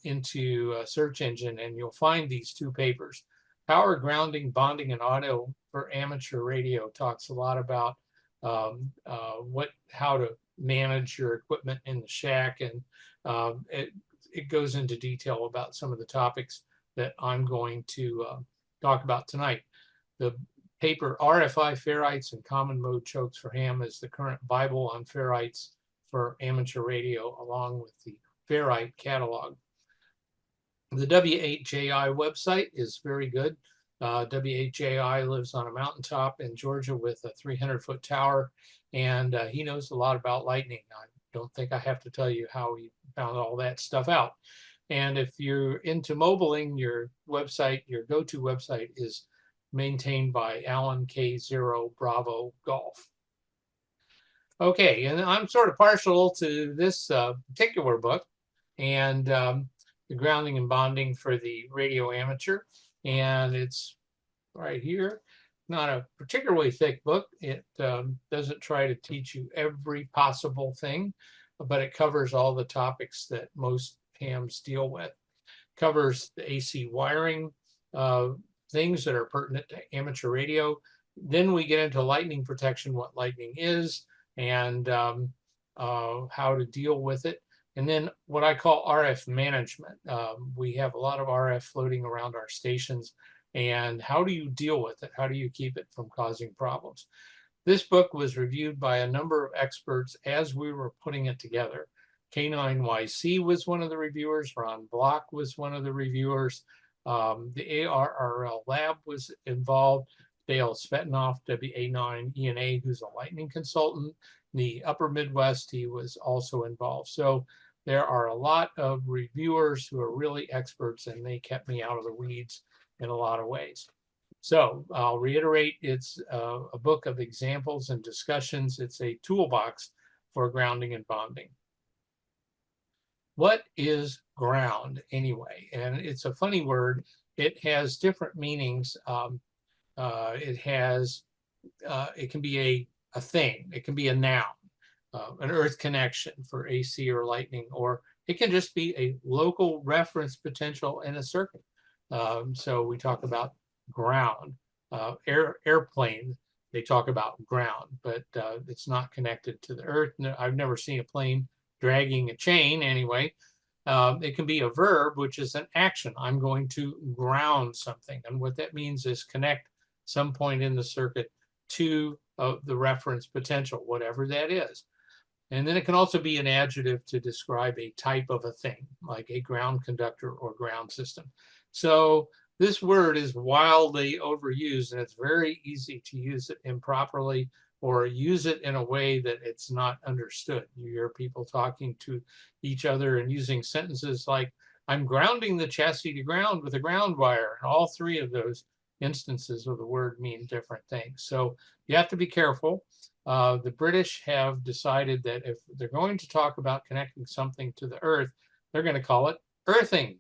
into a search engine, and you'll find these 2 papers. Power, Grounding, Bonding, and Audio for Amateur Radio talks a lot about how to manage your equipment in the shack, and it goes into detail about some of the topics that I'm going to talk about tonight. The paper RFI Ferrites and Common Mode Chokes for Ham is the current Bible on ferrites for amateur radio, along with the Ferrite catalog. The W8JI website is very good. W8JI lives on a mountaintop in Georgia with a 300-foot tower, and he knows a lot about lightning. I don't think I have to tell you how he found all that stuff out. And if you're into mobiling, your website, your go-to website is maintained by Alan K0 Bravo Golf. Okay, and I'm sort of partial to this particular book, and the Grounding and Bonding for the Radio Amateur, and it's right here. Not a particularly thick book. It doesn't try to teach you every possible thing, but it covers all the topics that most hams deal with. Covers the AC wiring, things that are pertinent to amateur radio. Then we get into lightning protection, what lightning is, and how to deal with it. And then what I call RF management. We have a lot of RF floating around our stations, and how do you deal with it? How do you keep it from causing problems? This book was reviewed by a number of experts as we were putting it together. K9YC was one of the reviewers. Ron Block was one of the reviewers. The ARRL lab was involved. Dale Svetanoff, WA9ENA, who's a lightning consultant. The Upper Midwest, he was also involved. So there are a lot of reviewers who are really experts, and they kept me out of the weeds in a lot of ways. So I'll reiterate, it's a book of examples and discussions. It's a toolbox for grounding and bonding. What is ground anyway? And it's a funny word. It has different meanings. It can be a thing. It can be a noun, an earth connection for AC or lightning, or it can just be a local reference potential in a circuit. So we talk about ground. Airplane, they talk about ground, but it's not connected to the earth. No, I've never seen a plane dragging a chain anyway. It can be a verb, which is an action. I'm going to ground something. And what that means is connect some point in the circuit to the reference potential, whatever that is. And then it can also be an adjective to describe a type of a thing, like a ground conductor or ground system. So this word is wildly overused, and it's very easy to use it improperly or use it in a way that it's not understood. You hear people talking to each other and using sentences like, I'm grounding the chassis to ground with a ground wire. And all three of those instances of the word mean different things. So you have to be careful. The British have decided that if they're going to talk about connecting something to the earth, they're going to call it earthing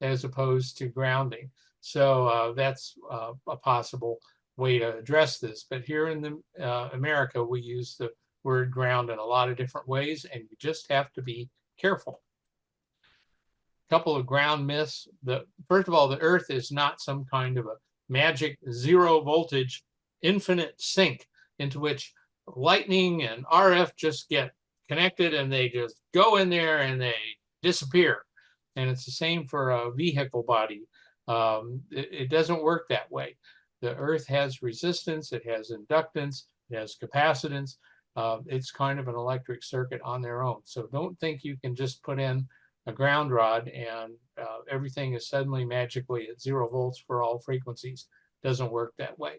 as opposed to grounding. So that's a possible way to address this. But here in America, we use the word ground in a lot of different ways, and you just have to be careful. A couple of ground myths. First of all, the earth is not some kind of a magic 0 voltage infinite sink into which lightning and RF just get connected and they just go in there and they disappear. And it's the same for a vehicle body. It doesn't work that way. The earth has resistance, it has inductance, it has capacitance. It's kind of an electric circuit on their own. So don't think you can just put in a ground rod and everything is suddenly magically at 0 volts for all frequencies. Doesn't work that way.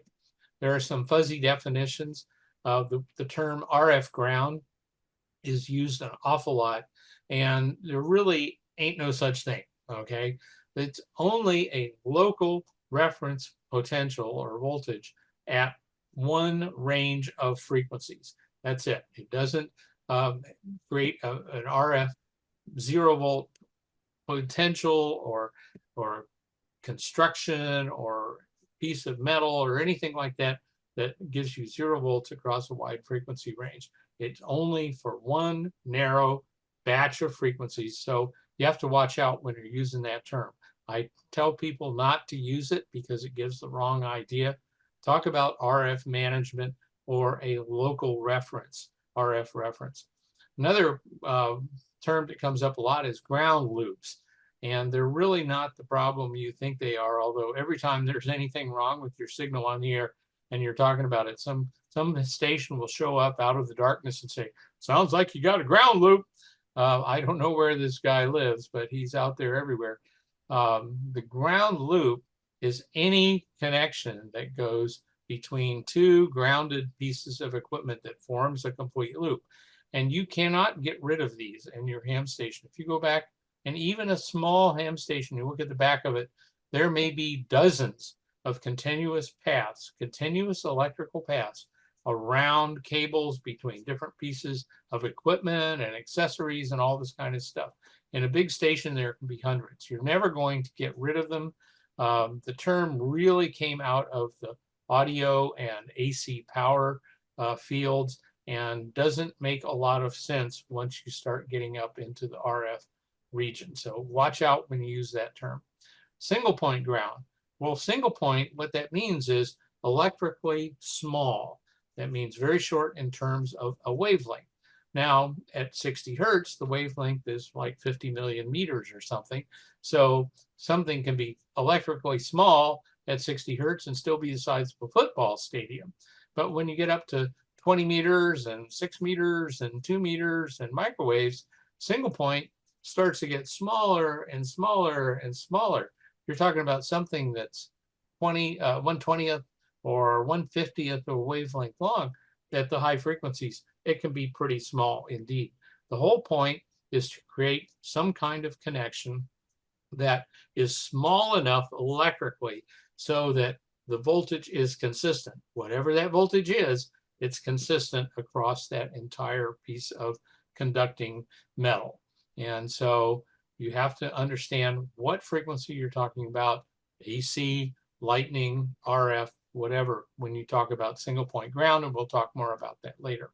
There are some fuzzy definitions. The term RF ground is used an awful lot, and there really ain't no such thing, okay? It's only a local reference potential or voltage at one range of frequencies. That's it. It doesn't create an RF 0 volt potential or construction or piece of metal or anything like that that gives you 0 volts across a wide frequency range. It's only for one narrow batch of frequencies. So you have to watch out when you're using that term. I tell people not to use it because it gives the wrong idea. Talk about RF management or a local reference, RF reference. Another term that comes up a lot is ground loops. And they're really not the problem you think they are, although every time there's anything wrong with your signal on the air and you're talking about it, some station will show up out of the darkness and say, sounds like you got a ground loop. I don't know where this guy lives, but he's out there everywhere. The ground loop is any connection that goes between two grounded pieces of equipment that forms a complete loop. And you cannot get rid of these in your ham station. If you go back, and even a small ham station, you look at the back of it, there may be dozens of continuous paths, continuous electrical paths around cables between different pieces of equipment and accessories and all this kind of stuff. In a big station, there can be hundreds. You're never going to get rid of them. The term really came out of the audio and AC power fields and doesn't make a lot of sense once you start getting up into the RF region. So watch out when you use that term. Single point ground. Well, single point, what that means is electrically small. That means very short in terms of a wavelength. Now, at 60 hertz, the wavelength is like 50 million meters or something. So something can be electrically small at 60 hertz and still be the size of a football stadium. But when you get up to 20 meters and 6 meters and 2 meters and microwaves, single point starts to get smaller and smaller and smaller. You're talking about something that's 1/20th or 1/50th of a wavelength long at the high frequencies. It can be pretty small indeed. The whole point is to create some kind of connection that is small enough electrically so that the voltage is consistent. Whatever that voltage is, it's consistent across that entire piece of conducting metal. And so you have to understand what frequency you're talking about, AC, lightning, RF, whatever, when you talk about single point ground, and we'll talk more about that later.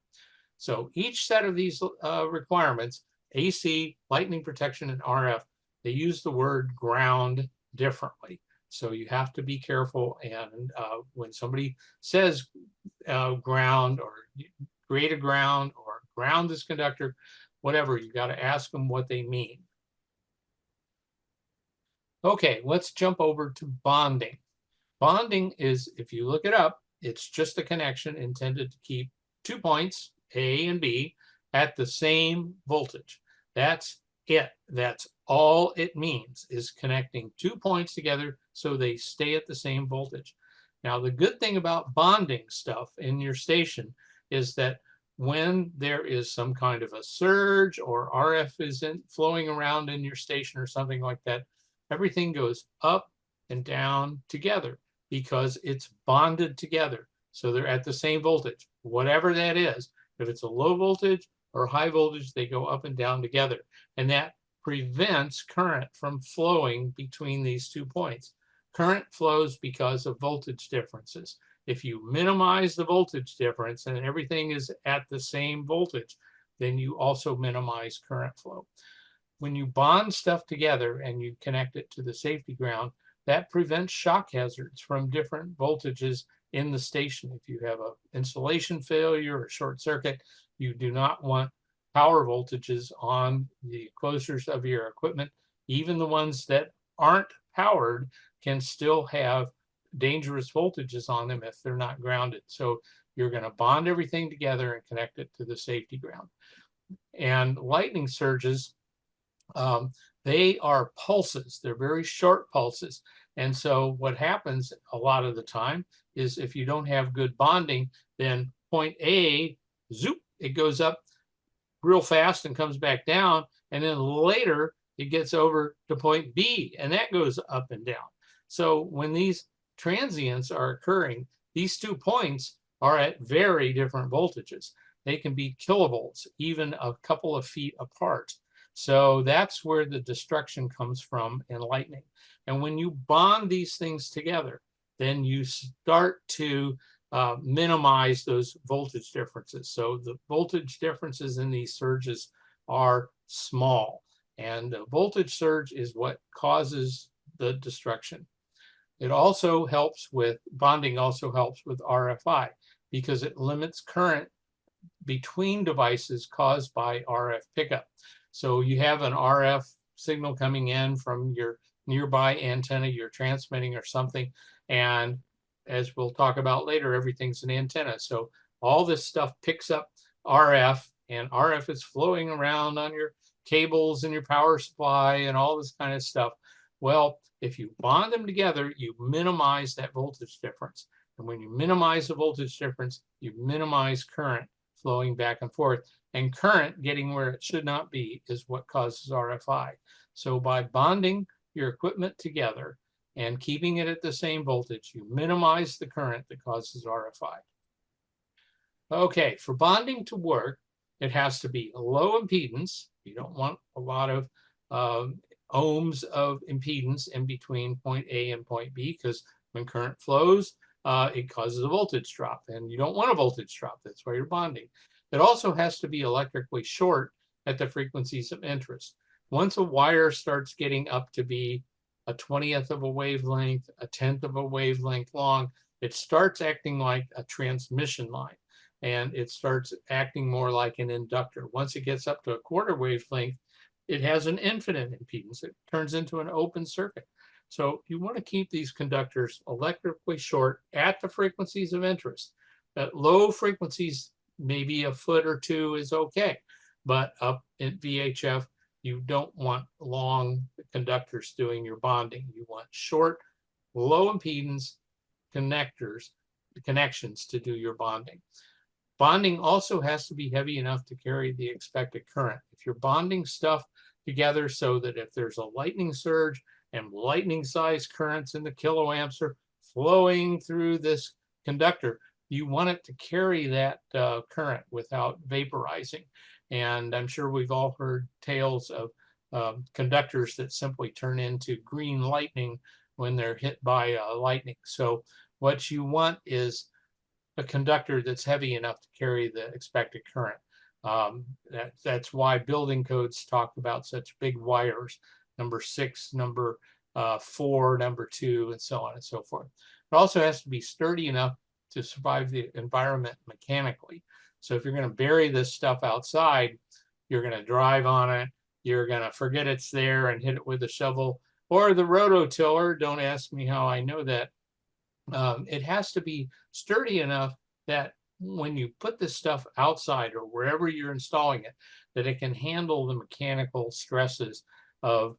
So each set of these requirements, AC, lightning protection, and RF, they use the word ground differently. So you have to be careful. And when somebody says ground or create a ground or ground this conductor, whatever, you got to ask them what they mean. Okay, let's jump over to bonding. Bonding is, if you look it up, it's just a connection intended to keep 2 points, A and B, at the same voltage. That's it. That's all it means, is connecting 2 points together so they stay at the same voltage. Now, the good thing about bonding stuff in your station is that when there is some kind of a surge or RF isn't flowing around in your station or something like that, everything goes up and down together because it's bonded together. So they're at the same voltage, whatever that is. If it's a low voltage or high voltage, they go up and down together. And that prevents current from flowing between these 2 points. Current flows because of voltage differences. If you minimize the voltage difference and everything is at the same voltage, then you also minimize current flow. When you bond stuff together and you connect it to the safety ground, that prevents shock hazards from different voltages in the station. If you have an insulation failure or short circuit, you do not want power voltages on the closures of your equipment. Even the ones that aren't powered can still have dangerous voltages on them if they're not grounded. So you're going to bond everything together and connect it to the safety ground. And lightning surges, they are pulses. They're very short pulses. And so what happens a lot of the time is if you don't have good bonding, then point A, zoop, it goes up real fast and comes back down. And then later it gets over to point B and that goes up and down. So when these transients are occurring, these 2 points are at very different voltages. They can be kilovolts, even a couple of feet apart. So that's where the destruction comes from in lightning. And when you bond these things together, then you start to minimize those voltage differences. So the voltage differences in these surges are small, and the voltage surge is what causes the destruction. It also helps with bonding, also helps with RFI because it limits current between devices caused by RF pickup. So you have an RF signal coming in from your nearby antenna you're transmitting or something, and as we'll talk about later, everything's an antenna. So all this stuff picks up RF, and RF is flowing around on your cables and your power supply and all this kind of stuff. Well, if you bond them together, you minimize that voltage difference. And when you minimize the voltage difference, you minimize current flowing back and forth. And current getting where it should not be is what causes RFI. So by bonding your equipment together and keeping it at the same voltage, you minimize the current that causes RFI. Okay, for bonding to work, it has to be a low impedance. You don't want a lot of ohms of impedance in between point A and point B, because when current flows, it causes a voltage drop, and you don't want a voltage drop. That's why you're bonding. It also has to be electrically short at the frequencies of interest. Once a wire starts getting up to be a 20th of a wavelength, a 10th of a wavelength long, it starts acting like a transmission line, and it starts acting more like an inductor. Once it gets up to a quarter wavelength, it has an infinite impedance. It turns into an open circuit. So you want to keep these conductors electrically short at the frequencies of interest. At low frequencies, maybe a foot or two is okay, but up in VHF, you don't want long conductors doing your bonding. You want short, low impedance connections to do your bonding. Bonding also has to be heavy enough to carry the expected current. If you're bonding stuff together so that if there's a lightning surge and lightning-sized currents in the kiloamps are flowing through this conductor, you want it to carry that current without vaporizing. And I'm sure we've all heard tales of conductors that simply turn into green lightning when they're hit by lightning. So what you want is a conductor that's heavy enough to carry the expected current. That's why building codes talk about such big wires, number 6, number 4, number 2, and so on and so forth. It also has to be sturdy enough to survive the environment mechanically. So if you're going to bury this stuff outside, you're going to drive on it, you're going to forget it's there and hit it with a shovel or the rototiller. Don't ask me how I know that. It has to be sturdy enough that when you put this stuff outside or wherever you're installing it, that it can handle the mechanical stresses of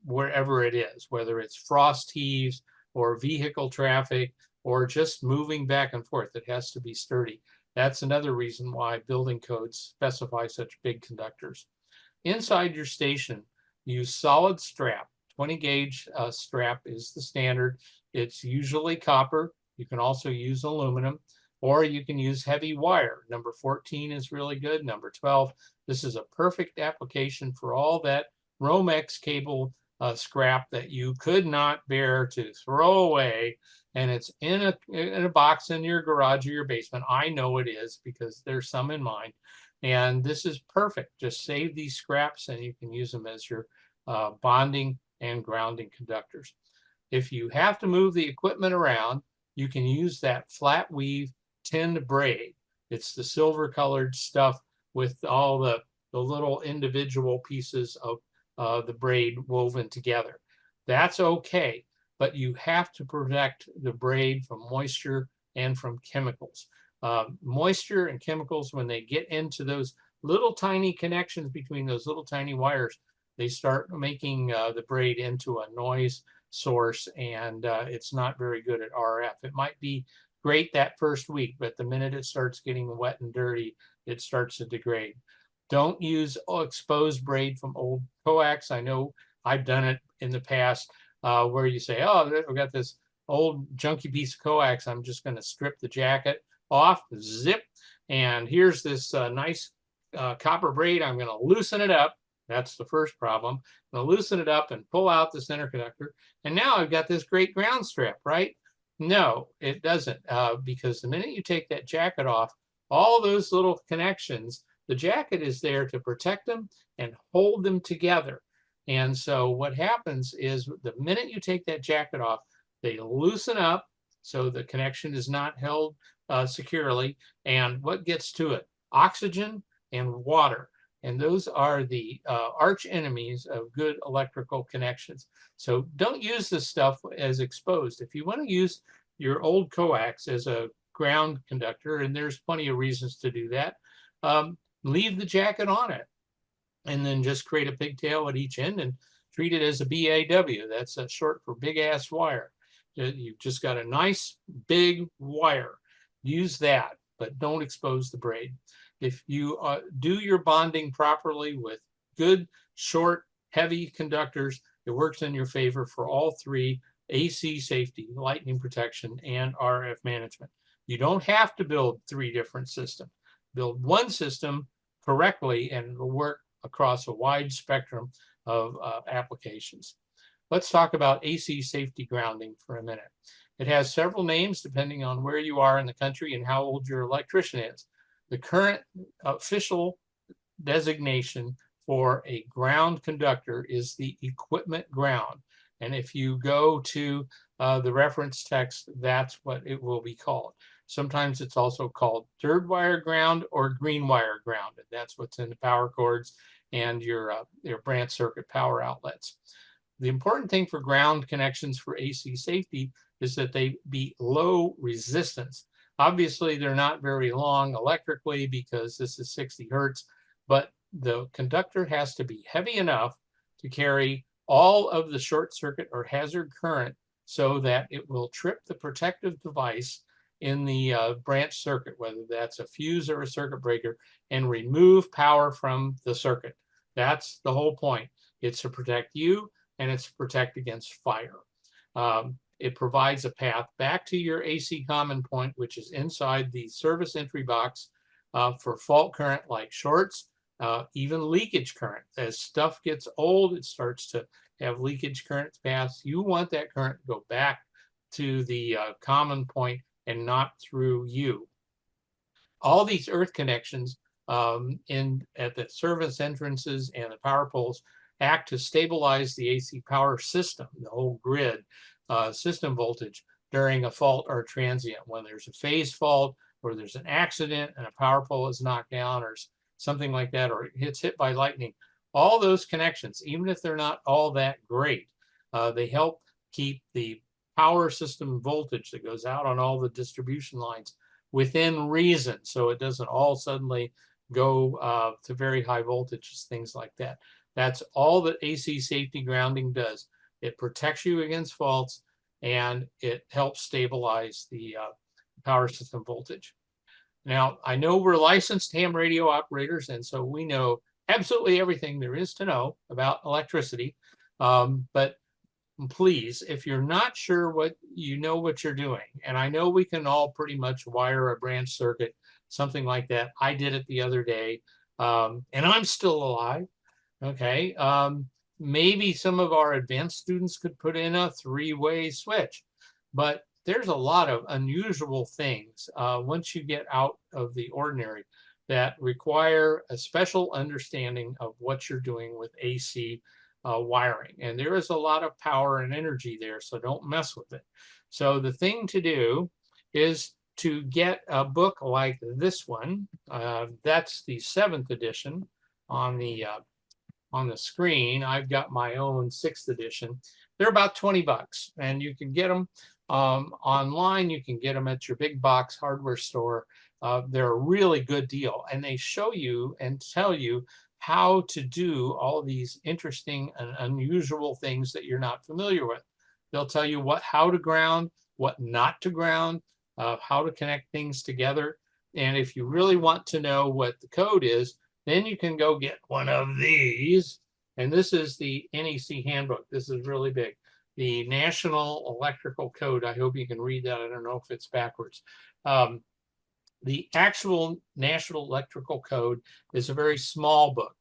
wherever it is, whether it's frost heaves or vehicle traffic or just moving back and forth. It has to be sturdy. That's another reason why building codes specify such big conductors. Inside your station, use solid strap. 20 gauge strap is the standard. It's usually copper. You can also use aluminum, or you can use heavy wire. Number 14 is really good. Number 12, this is a perfect application for all that Romex cable scrap that you could not bear to throw away. And it's in a box in your garage or your basement. I know it is because there's some in mine. And this is perfect. Just save these scraps and you can use them as your bonding and grounding conductors. If you have to move the equipment around, you can use that flat weave tinned braid. It's the silver colored stuff with all the little individual pieces of the braid woven together. That's okay, but you have to protect the braid from moisture and from chemicals. Moisture and chemicals, when they get into those little tiny connections between those little tiny wires, they start making the braid into a noise source, and it's not very good at RF. It might be great that first week, but the minute it starts getting wet and dirty, it starts to degrade. Don't use exposed braid from old coax. I know I've done it in the past where you say, oh, I've got this old junky piece of coax. I'm just going to strip the jacket off, zip, and here's this nice copper braid. I'm going to loosen it up. That's the first problem. I'm going to loosen it up and pull out the center conductor. And now I've got this great ground strip, right? No, it doesn't, because the minute you take that jacket off, all those little connections, the jacket is there to protect them and hold them together. And so what happens is the minute you take that jacket off, they loosen up so the connection is not held securely. And what gets to it? Oxygen and water. And those are the arch enemies of good electrical connections. So don't use this stuff as exposed. If you want to use your old coax as a ground conductor, and there's plenty of reasons to do that, leave the jacket on it. And then just create a pigtail at each end and treat it as a BAW. That's short for big ass wire. You've just got a nice big wire. Use that, but don't expose the braid. If you do your bonding properly with good, short, heavy conductors, it works in your favor for all three: AC safety, lightning protection, and RF management. You don't have to build three different systems. Build one system correctly and it'll work across a wide spectrum of applications. Let's talk about AC safety grounding for a minute. It has several names depending on where you are in the country and how old your electrician is. The current official designation for a ground conductor is the equipment ground. And if you go to the reference text, that's what it will be called. Sometimes it's also called third wire ground or green wire ground. And that's what's in the power cords and your branch circuit power outlets. The important thing for ground connections for AC safety is that they be low resistance. Obviously, they're not very long electrically because this is 60 hertz, but the conductor has to be heavy enough to carry all of the short circuit or hazard current so that it will trip the protective device in the branch circuit, whether that's a fuse or a circuit breaker, and remove power from the circuit. That's the whole point. It's to protect you and it's to protect against fire. It provides a path back to your AC common point, which is inside the service entry box for fault current like shorts, even leakage current. As stuff gets old, it starts to have leakage current paths. You want that current to go back to the common point and not through you. All these earth connections at the service entrances and the power poles act to stabilize the AC power system, the whole grid system voltage during a fault or transient. When there's a phase fault or there's an accident and a power pole is knocked down or something like that, or it gets hit by lightning, all those connections, even if they're not all that great, they help keep the power system voltage that goes out on all the distribution lines within reason, so it doesn't all suddenly go to very high voltages, things like that. That's all that AC safety grounding does. It protects you against faults, and it helps stabilize the power system voltage. Now, I know we're licensed ham radio operators, and so we know absolutely everything there is to know about electricity. But please, if you're not sure what you're doing, and I know we can all pretty much wire a branch circuit, something like that. I did it the other day, and I'm still alive. Okay. Maybe some of our advanced students could put in a 3-way switch, but there's a lot of unusual things once you get out of the ordinary that require a special understanding of what you're doing with AC wiring. And there is a lot of power and energy there, so don't mess with it. So the thing to do is to get a book like this one. That's the 7th edition on the screen. I've got my own 6th edition. They're about $20, and you can get them online. You can get them at your big box hardware store. They're a really good deal, and they show you and tell you how to do all these interesting and unusual things that you're not familiar with. They'll tell you how to ground, what not to ground, how to connect things together. And if you really want to know what the code is, then you can go get one of these. And this is the NEC handbook. This is really big. The National Electrical Code. I hope you can read that. I don't know if it's backwards. The actual National Electrical Code is a very small book,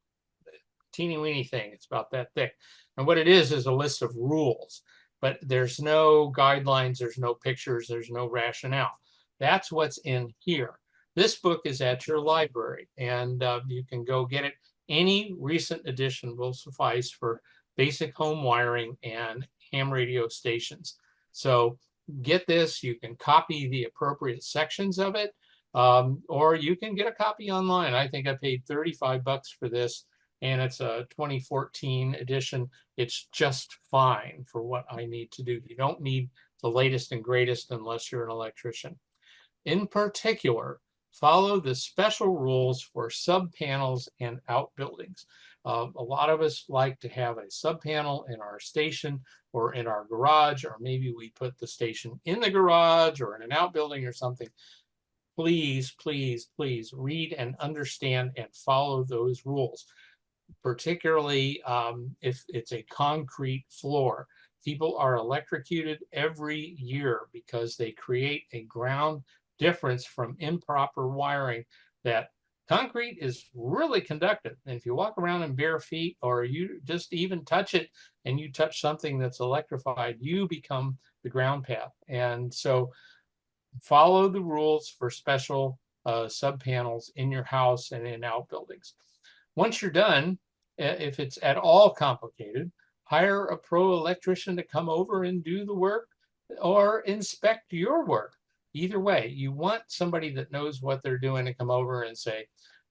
teeny weeny thing. It's about that thick. And what it is a list of rules, but there's no guidelines, there's no pictures, there's no rationale. That's what's in here. This book is at your library, and you can go get it. Any recent edition will suffice for basic home wiring and ham radio stations. So get this. You can copy the appropriate sections of it, or you can get a copy online. I think I paid $35 for this, and it's a 2014 edition. It's just fine for what I need to do. You don't need the latest and greatest unless you're an electrician. In particular, follow the special rules for sub-panels and outbuildings. A lot of us like to have a sub-panel in our station or in our garage, or maybe we put the station in the garage or in an outbuilding or something. Please, please, please read and understand and follow those rules, particularly if it's a concrete floor. People are electrocuted every year because they create a ground difference from improper wiring. That concrete is really conductive, and if you walk around in bare feet, or you just even touch it and you touch something that's electrified, you become the ground path. And so follow the rules for special sub panels in your house and in outbuildings. Once you're done, if it's at all complicated, hire a pro electrician to come over and do the work, or inspect your work. Either way, you want somebody that knows what they're doing to come over and say,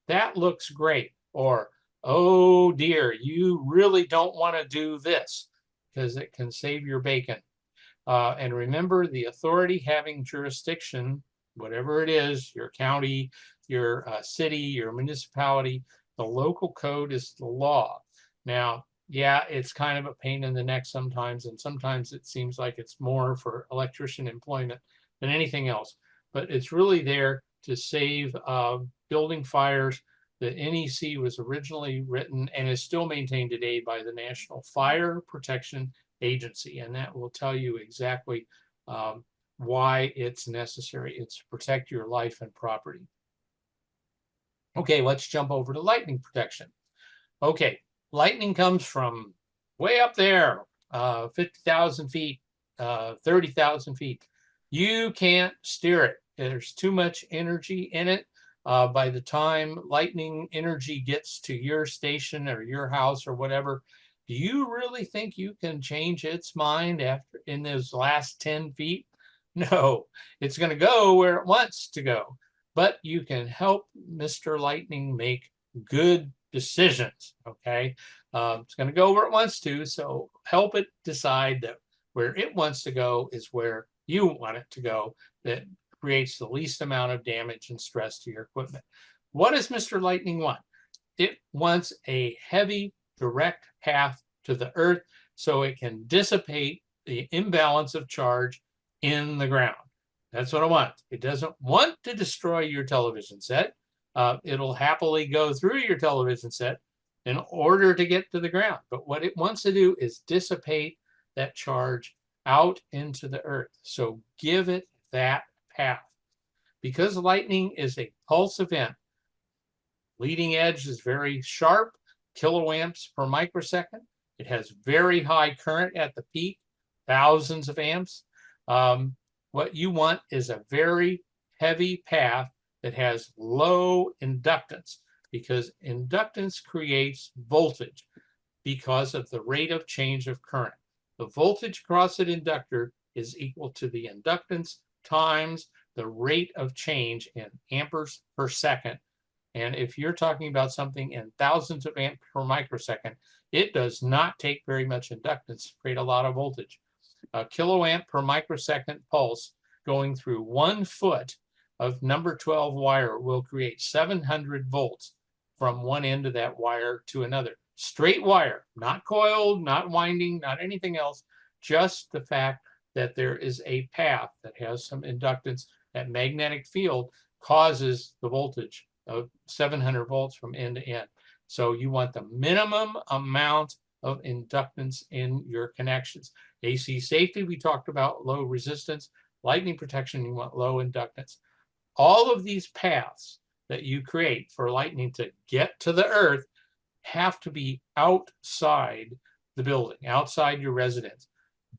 that looks great, or, oh dear, you really don't want to do this, because it can save your bacon. And remember, the authority having jurisdiction, whatever it is, your county, your city, your municipality, the local code is the law. Now, yeah, it's kind of a pain in the neck sometimes, and sometimes it seems like it's more for electrician employment than anything else, but it's really there to save building fires. The NEC was originally written and is still maintained today by the National Fire Protection Agency, and that will tell you exactly why it's necessary. It's to protect your life and property. Okay, let's jump over to lightning protection. Okay, lightning comes from way up there, 50,000 feet, 30,000 feet. You can't steer it. There's too much energy in it. By the time lightning energy gets to your station or your house or whatever, do you really think you can change its mind in those last 10 feet? No, it's going to go where it wants to go. But you can help Mr. Lightning make good decisions, okay? It's going to go where it wants to, so help it decide that where it wants to go is where you want it to go, that creates the least amount of damage and stress to your equipment. What does Mr. Lightning want? It wants a heavy direct path to the earth so it can dissipate the imbalance of charge in the ground. That's what it wants. It doesn't want to destroy your television set. It'll happily go through your television set in order to get to the ground. But what it wants to do is dissipate that charge out into the earth. So give it that path. Because lightning is a pulse event, leading edge is very sharp, kiloamps per microsecond. It has very high current at the peak, thousands of amps. What you want is a very heavy path that has low inductance, because inductance creates voltage because of the rate of change of current. The voltage across an inductor is equal to the inductance times the rate of change in amperes per second. And if you're talking about something in thousands of amps per microsecond, it does not take very much inductance to create a lot of voltage. A kiloamp per microsecond pulse going through 1 foot of number 12 wire will create 700 volts from one end of that wire to another. Straight wire, not coiled, not winding, not anything else, just the fact that there is a path that has some inductance. That magnetic field causes the voltage of 700 volts from end to end. So you want the minimum amount of inductance in your connections. AC safety, we talked about low resistance. Lightning protection, you want low inductance. All of these paths that you create for lightning to get to the earth have to be outside the building, outside your residence.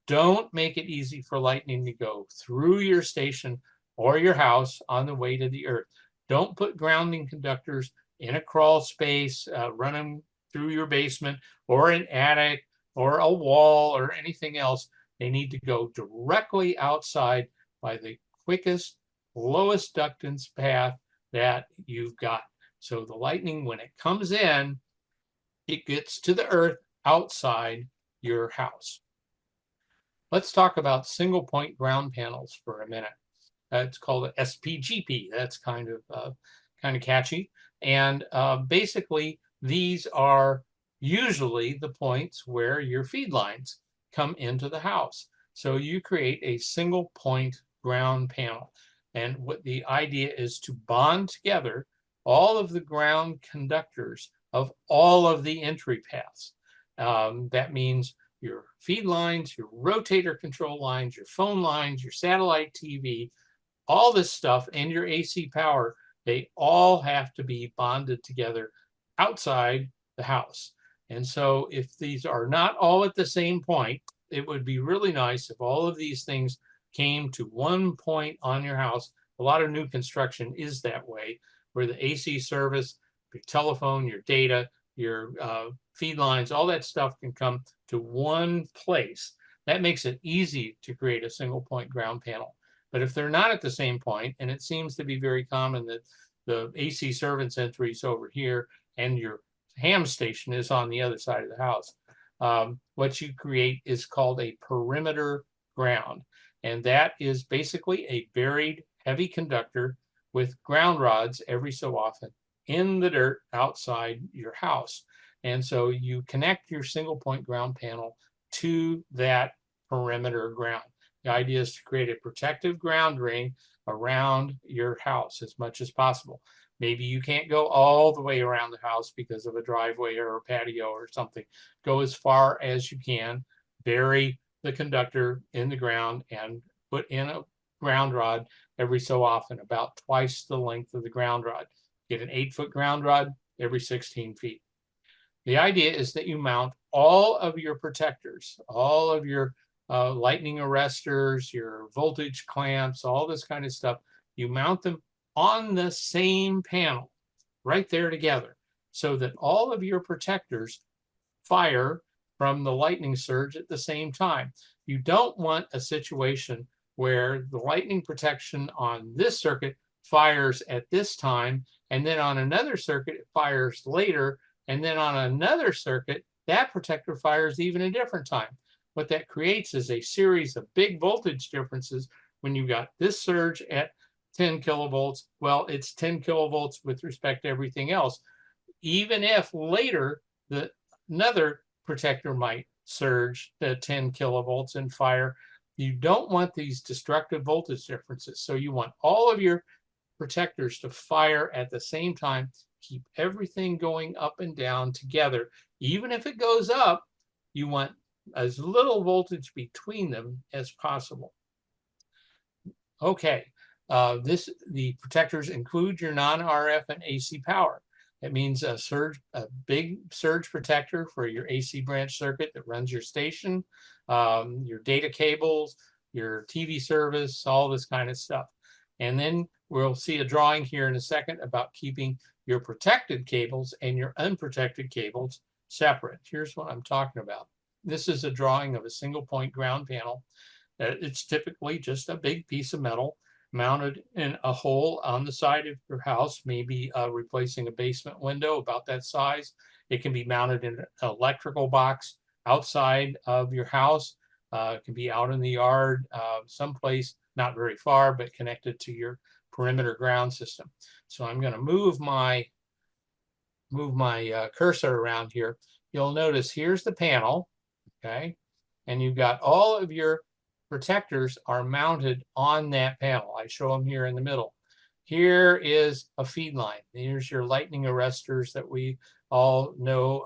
Don't make it easy for lightning to go through your station or your house on the way to the earth. Don't put grounding conductors in a crawl space, run them through your basement or an attic or a wall or anything else. They need to go directly outside by the quickest, lowest ductance path that you've got. So the lightning, when it comes in, it gets to the earth outside your house. Let's talk about single point ground panels for a minute. It's called an SPGP. That's kind of catchy. And basically, these are usually the points where your feed lines come into the house. So you create a single point ground panel. And what the idea is to bond together all of the ground conductors of all of the entry paths. That means your feed lines, your rotator control lines, your phone lines, your satellite TV, all this stuff, and your AC power, they all have to be bonded together outside the house. And so if these are not all at the same point, it would be really nice if all of these things came to one point on your house. A lot of new construction is that way, where the AC service, your telephone, your data, your feed lines, all that stuff can come to one place. That makes it easy to create a single point ground panel. But if they're not at the same point, and it seems to be very common that the AC service entry is over here and your ham station is on the other side of the house, what you create is called a perimeter ground. And that is basically a buried heavy conductor with ground rods every so often in the dirt outside your house. And so you connect your single point ground panel to that perimeter ground. The idea is to create a protective ground ring around your house as much as possible. Maybe you can't go all the way around the house because of a driveway or a patio or something. Go as far as you can, bury the conductor in the ground, and put in a ground rod every so often, about twice the length of the ground rod. Get an 8-foot ground rod every 16 feet. The idea is that you mount all of your protectors, all of your lightning arresters, your voltage clamps, all this kind of stuff. You mount them on the same panel right there together so that all of your protectors fire from the lightning surge at the same time. You don't want a situation where the lightning protection on this circuit fires at this time, and then on another circuit it fires later, and then on another circuit that protector fires even a different time. What that creates is a series of big voltage differences. When you've got this surge at 10 kilovolts, well, it's 10 kilovolts with respect to everything else. Even if later the another protector might surge to 10 kilovolts and fire. You don't want these destructive voltage differences. So you want all of your protectors to fire at the same time. Keep everything going up and down together. Even if it goes up, you want as little voltage between them as possible. Okay, the protectors include your non-RF and AC power. It means a big surge protector for your AC branch circuit that runs your station, your data cables, your TV service, all this kind of stuff. And then we'll see a drawing here in a second about keeping your protected cables and your unprotected cables separate. Here's what I'm talking about. This is a drawing of a single point ground panel. It's typically just a big piece of metal mounted in a hole on the side of your house, maybe replacing a basement window about that size. It can be mounted in an electrical box outside of your house. It can be out in the yard, someplace not very far, but connected to your perimeter ground system. So I'm going to move my cursor around here. You'll notice here's the panel, okay? And you've got all of your protectors are mounted on that panel. I show them here in the middle. Here is a feed line. Here's your lightning arresters that we all know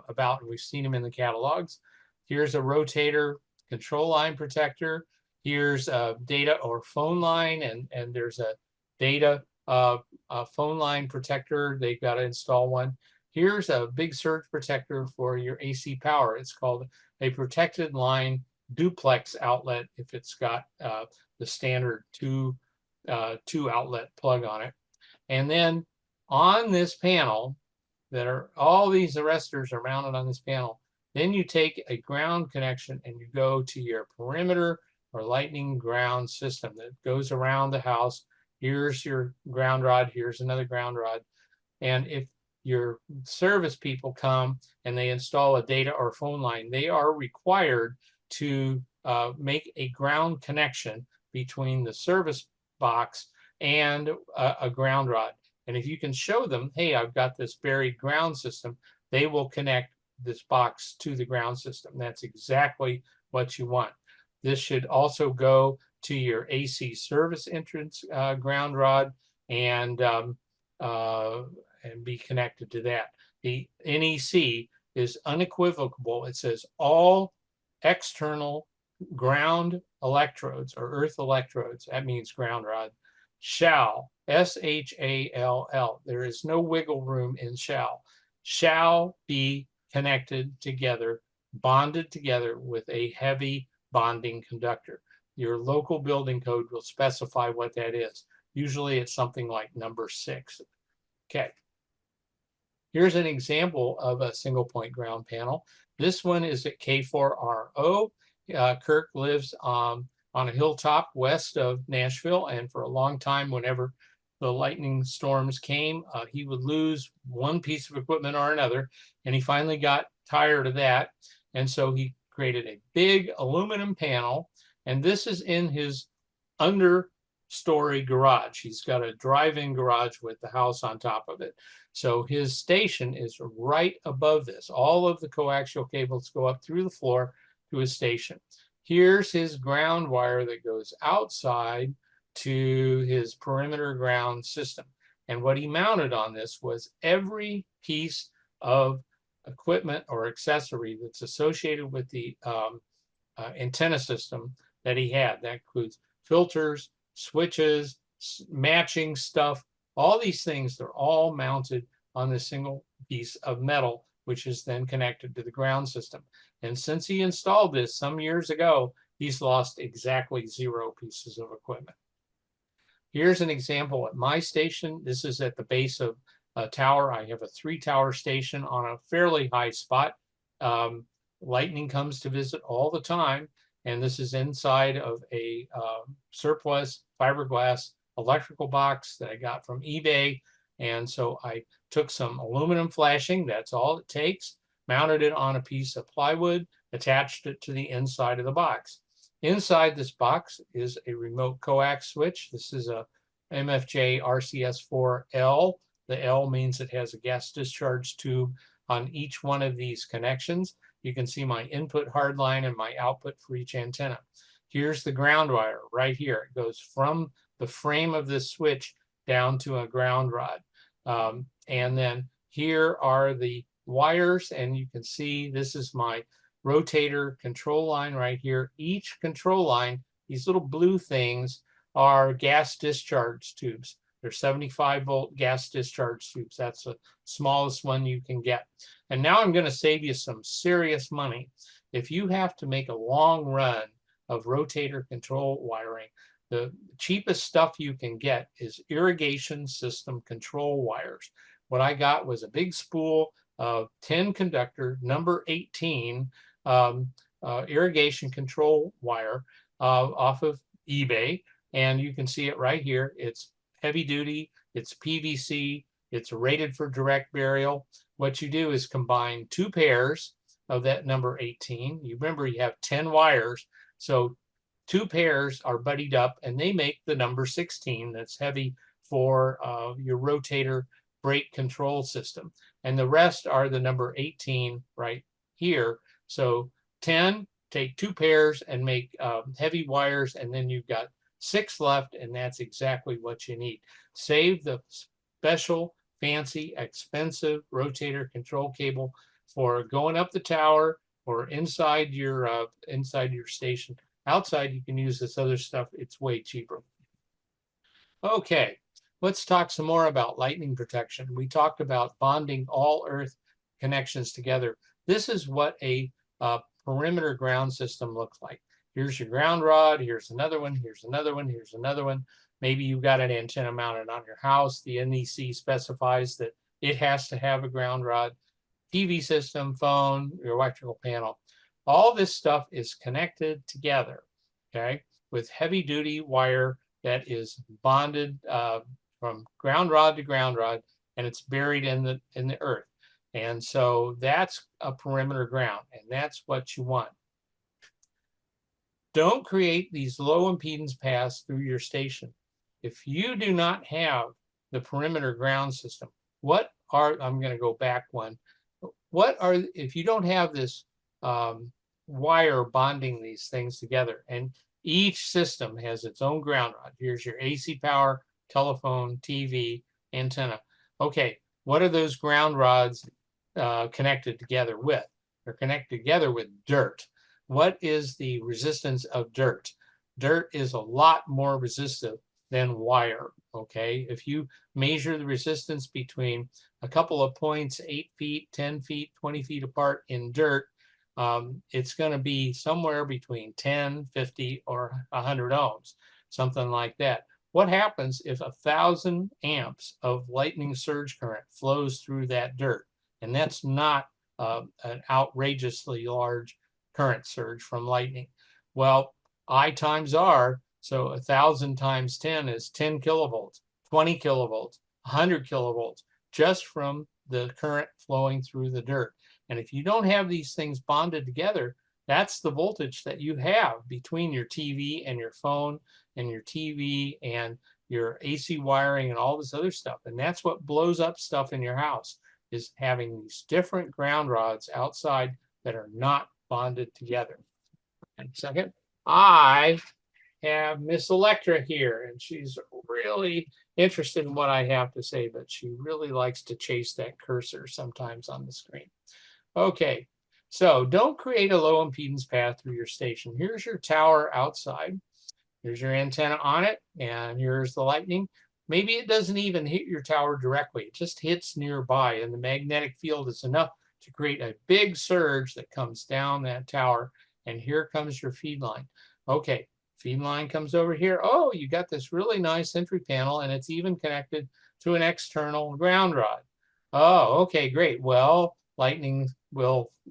about, and we've seen them in the catalogs. Here's a rotator control line protector. Here's a data or phone line, and there's a data phone line protector. They've got to install one. Here's a big surge protector for your AC power. It's called a protected line duplex outlet if it's got the standard two outlet plug on it. And then on this panel, all these arresters are mounted on this panel. Then you take a ground connection and you go to your perimeter or lightning ground system that goes around the house. Here's your ground rod, here's another ground rod. And if your service people come and they install a data or phone line, they are required to make a ground connection between the service box and a ground rod. And if you can show them, hey, I've got this buried ground system, they will connect this box to the ground system. That's exactly what you want. This should also go to your AC service entrance ground rod and be connected to that. The NEC is unequivocal. It says all external ground electrodes or earth electrodes, that means ground rod, shall, S-H-A-L-L, there is no wiggle room in shall be connected together, bonded together with a heavy bonding conductor. Your local building code will specify what that is. Usually it's something like number 6. Okay. Here's an example of a single point ground panel. This one is at K4RO. Kirk lives on a hilltop west of Nashville, and for a long time, whenever the lightning storms came, he would lose one piece of equipment or another, and he finally got tired of that, and so he created a big aluminum panel, and this is in his understory garage. He's got a drive-in garage with the house on top of it. So his station is right above this. All of the coaxial cables go up through the floor to his station. Here's his ground wire that goes outside to his perimeter ground system. And what he mounted on this was every piece of equipment or accessory that's associated with the antenna system that he had. That includes filters, switches, matching stuff. All these things, they're all mounted on this single piece of metal, which is then connected to the ground system. And since he installed this some years ago, he's lost exactly 0 pieces of equipment. Here's an example at my station. This is at the base of a tower. I have a 3-tower station on a fairly high spot. Lightning comes to visit all the time. And this is inside of a surplus fiberglass electrical box that I got from eBay. And so I took some aluminum flashing, that's all it takes, mounted it on a piece of plywood, attached it to the inside of the box. Inside this box is a remote coax switch. This is a MFJ RCS4L. The L means it has a gas discharge tube on each one of these connections. You can see my input hard line and my output for each antenna. Here's the ground wire right here. It goes from the frame of this switch down to a ground rod. And then here are the wires, and you can see this is my rotator control line right here. Each control line, these little blue things, are gas discharge tubes. They're 75-volt gas discharge tubes. That's the smallest one you can get. And now I'm going to save you some serious money. If you have to make a long run of rotator control wiring, the cheapest stuff you can get is irrigation system control wires. What I got was a big spool of 10 conductor number 18 irrigation control wire off of eBay. And you can see it right here. It's heavy duty, it's PVC, it's rated for direct burial. What you do is combine 2 pairs of that number 18. You remember you have 10 wires, so 2 pairs are buddied up and they make the number 16 that's heavy for your rotator brake control system. And the rest are the number 18 right here. So 10, take 2 pairs and make heavy wires, and then you've got 6 left, and that's exactly what you need. Save the special, fancy, expensive rotator control cable for going up the tower or inside your station. Outside, you can use this other stuff. It's way cheaper. Okay, let's talk some more about lightning protection. We talked about bonding all earth connections together. This is what a perimeter ground system looks like. Here's your ground rod, here's another one, here's another one, here's another one. Maybe you've got an antenna mounted on your house. The NEC specifies that it has to have a ground rod. TV system, phone, your electrical panel. All this stuff is connected together, okay, with heavy duty wire that is bonded from ground rod to ground rod, and it's buried in the earth. And so that's a perimeter ground, and that's what you want. Don't create these low impedance paths through your station. If you do not have the perimeter ground system, I'm going to go back one. If you don't have this wire bonding these things together, and each system has its own ground rod. Here's your AC power, telephone, TV, antenna. Okay, what are those ground rods connected together with? They're connected together with dirt. What is the resistance of dirt? Dirt is a lot more resistive than wire, okay? If you measure the resistance between a couple of points, 8 feet, 10 feet, 20 feet apart in dirt, it's going to be somewhere between 10, 50, or 100 ohms, something like that. What happens if 1,000 amps of lightning surge current flows through that dirt? And that's not an outrageously large current surge from lightning. Well, I times R, so 1,000 times 10 is 10 kilovolts, 20 kilovolts, 100 kilovolts, just from the current flowing through the dirt. And if you don't have these things bonded together, that's the voltage that you have between your TV and your phone and your TV and your AC wiring and all this other stuff. And that's what blows up stuff in your house, is having these different ground rods outside that are not bonded together. And second, I have Miss Electra here, and she's really interested in what I have to say, but she really likes to chase that cursor sometimes on the screen. Okay, so don't create a low impedance path through your station. Here's your tower outside. Here's your antenna on it, and here's the lightning. Maybe it doesn't even hit your tower directly. It just hits nearby, and the magnetic field is enough to create a big surge that comes down that tower. And here comes your feed line. Okay, feed line comes over here. Oh, you got this really nice entry panel, and it's even connected to an external ground rod. Oh, okay, great. Well, lightning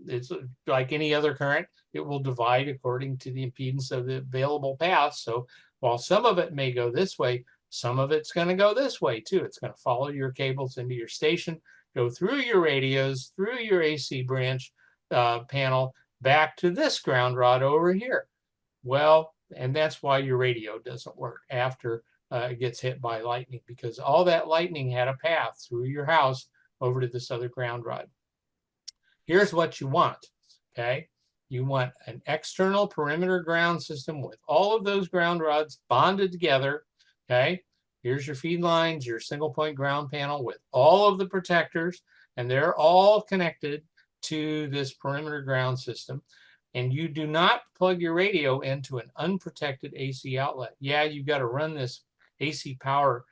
it's like any other current, it will divide according to the impedance of the available path. So while some of it may go this way, some of it's going to go this way too. It's going to follow your cables into your station, go through your radios, through your AC branch panel, back to this ground rod over here. Well, and that's why your radio doesn't work after it gets hit by lightning, because all that lightning had a path through your house over to this other ground rod. Here's what you want, okay? You want an external perimeter ground system with all of those ground rods bonded together, okay? Here's your feed lines, your single point ground panel with all of the protectors, and they're all connected to this perimeter ground system. And you do not plug your radio into an unprotected AC outlet. Yeah, you've got to run this AC power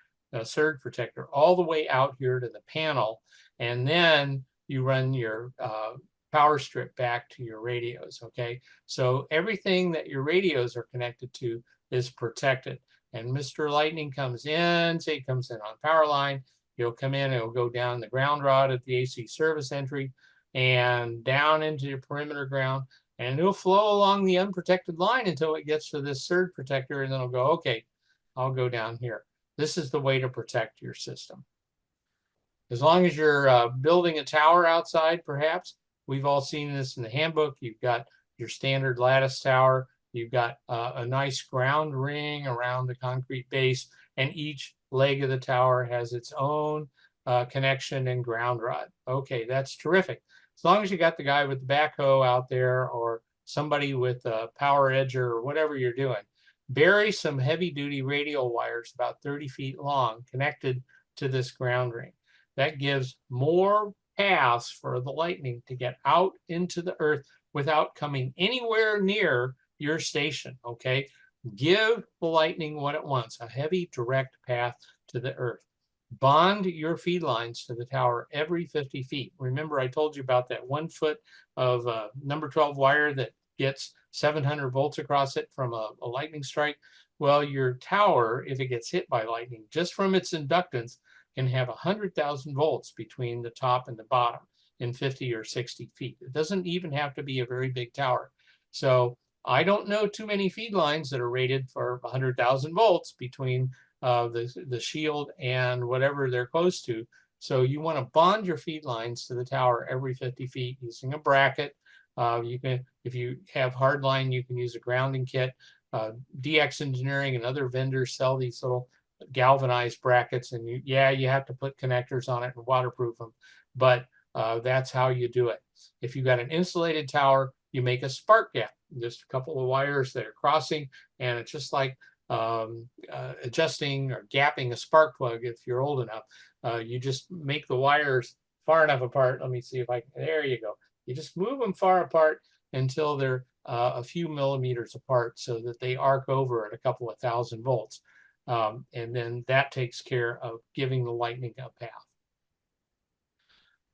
surge protector all the way out here to the panel, and then you run your power strip back to your radios, okay? So everything that your radios are connected to is protected. And Mr. Lightning comes in, say he comes in on power line, he'll come in, he'll go down the ground rod at the AC service entry and down into your perimeter ground, and it'll flow along the unprotected line until it gets to this surge protector, and then it'll go, okay, I'll go down here. This is the way to protect your system. As long as you're building a tower outside, perhaps, we've all seen this in the handbook. You've got your standard lattice tower. You've got a nice ground ring around the concrete base, and each leg of the tower has its own connection and ground rod. Okay, that's terrific. As long as you got the guy with the backhoe out there or somebody with a power edger or whatever you're doing, bury some heavy duty radial wires about 30 feet long connected to this ground ring. That gives more paths for the lightning to get out into the earth without coming anywhere near your station, okay? Give the lightning what it wants, a heavy direct path to the earth. Bond your feed lines to the tower every 50 feet. Remember, I told you about that 1 foot of number 12 wire that gets 700 volts across it from a lightning strike. Well, your tower, if it gets hit by lightning, just from its inductance, can have 100,000 volts between the top and the bottom in 50 or 60 feet. It doesn't even have to be a very big tower. So I don't know too many feed lines that are rated for 100,000 volts between the shield and whatever they're close to. So you want to bond your feed lines to the tower every 50 feet using a bracket. You can, if you have hardline, you can use a grounding kit. DX Engineering and other vendors sell these little galvanized brackets, and you have to put connectors on it and waterproof them, but that's how you do it. If you got an insulated tower, you make a spark gap, just a couple of wires that are crossing, and it's just like adjusting or gapping a spark plug. If you're old enough, you just make the wires far enough apart. Let me see if I can, there you go. You just move them far apart until they're a few millimeters apart so that they arc over at a couple of thousand volts. And then that takes care of giving the lightning a path.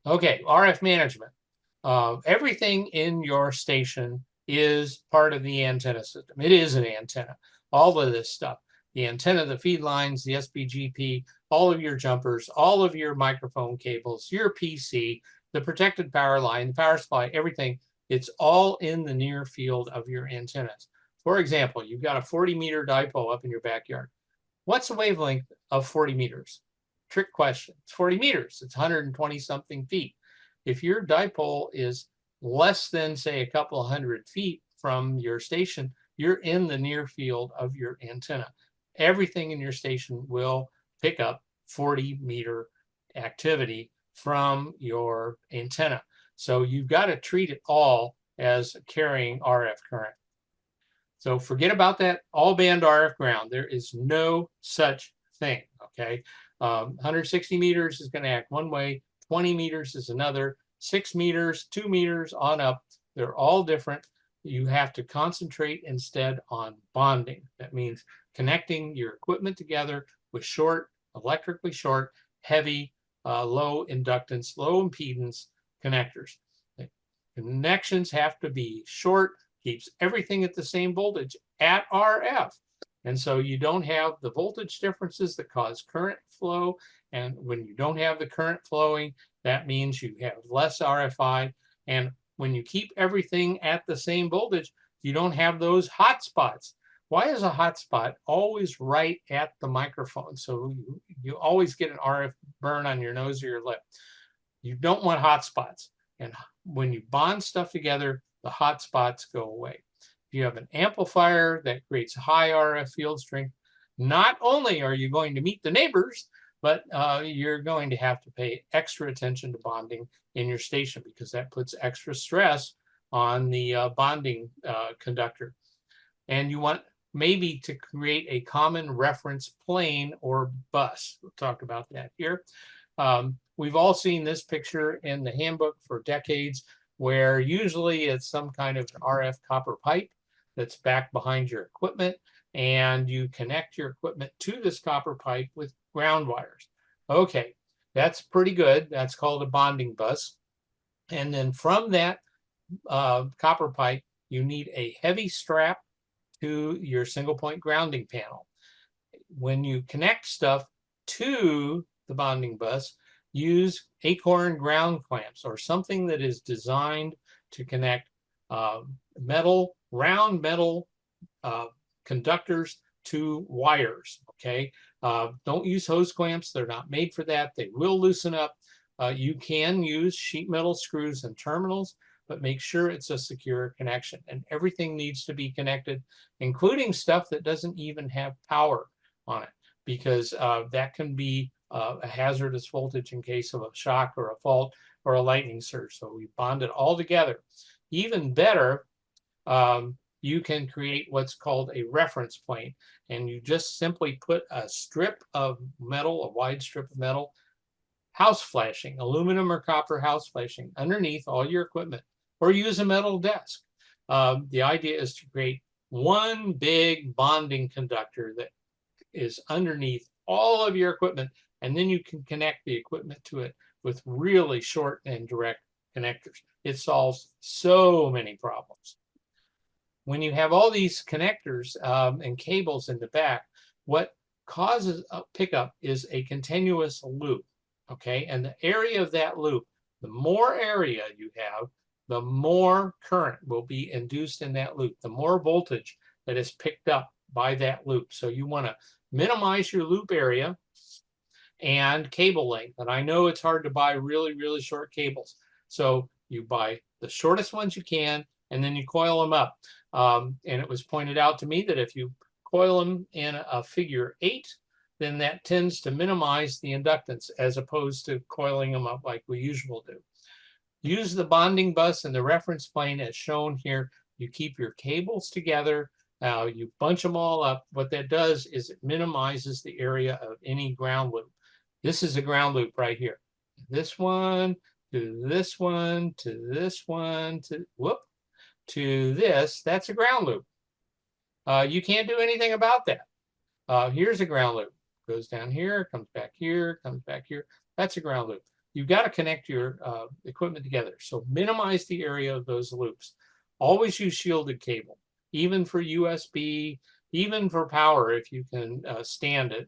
Okay, RF management. Everything in your station is part of the antenna system. It is an antenna. All of this stuff, the antenna, the feed lines, the SBGP, all of your jumpers, all of your microphone cables, your PC, the protected power line, the power supply, everything, it's all in the near field of your antennas. For example, you've got a 40-meter dipole up in your backyard. What's the wavelength of 40 meters? Trick question. It's 40 meters. It's 120 something feet. If your dipole is less than, say, a couple of 100 feet from your station, you're in the near field of your antenna. Everything in your station will pick up 40-meter activity from your antenna. So you've got to treat it all as carrying RF current. So forget about that all band RF ground. There is no such thing, okay? 160 meters is going to act one way, 20 meters is another, 6 meters, 2 meters on up. They're all different. You have to concentrate instead on bonding. That means connecting your equipment together with short, electrically short, heavy, low inductance, low impedance connectors. The connections have to be short, keeps everything at the same voltage at RF. And so you don't have the voltage differences that cause current flow. And when you don't have the current flowing, that means you have less RFI. And when you keep everything at the same voltage, you don't have those hot spots. Why is a hot spot always right at the microphone? So you always get an RF burn on your nose or your lip. You don't want hot spots. And when you bond stuff together, the hot spots go away. If you have an amplifier that creates high RF field strength, not only are you going to meet the neighbors, but you're going to have to pay extra attention to bonding in your station because that puts extra stress on the bonding conductor. And you want maybe to create a common reference plane or bus. We'll talk about that here. We've all seen this picture in the handbook for decades, where usually it's some kind of RF copper pipe that's back behind your equipment, and you connect your equipment to this copper pipe with ground wires. Okay, that's pretty good. That's called a bonding bus. And then from that copper pipe, you need a heavy strap to your single point grounding panel. When you connect stuff to the bonding bus, use acorn ground clamps or something that is designed to connect round metal conductors to wires. Okay, don't use hose clamps. They're not made for that. They will loosen up. You can use sheet metal screws and terminals, but make sure it's a secure connection. And everything needs to be connected, including stuff that doesn't even have power on it, because that can be a hazardous voltage in case of a shock or a fault or a lightning surge. So we bond it all together. Even better, you can create what's called a reference plane, and you just simply put a strip of metal, a wide strip of metal, house flashing, aluminum or copper house flashing underneath all your equipment, or use a metal desk. The idea is to create one big bonding conductor that is underneath all of your equipment, and then you can connect the equipment to it with really short and direct connectors. It solves so many problems. When you have all these connectors and cables in the back, what causes a pickup is a continuous loop. Okay, and the area of that loop, the more area you have, the more current will be induced in that loop, the more voltage that is picked up by that loop. So you want to minimize your loop area and cable length. And I know it's hard to buy really, really short cables. So you buy the shortest ones you can, and then you coil them up. And it was pointed out to me that if you coil them in a figure 8, then that tends to minimize the inductance as opposed to coiling them up like we usually do. Use the bonding bus and the reference plane as shown here. You keep your cables together. You bunch them all up. What that does is it minimizes the area of any ground loop. This is a ground loop right here. This one, to this one, to this one, to this, that's a ground loop. You can't do anything about that. Here's a ground loop. Goes down here, comes back here, comes back here. That's a ground loop. You've got to connect your equipment together. So minimize the area of those loops. Always use shielded cable, even for USB, even for power if you can stand it.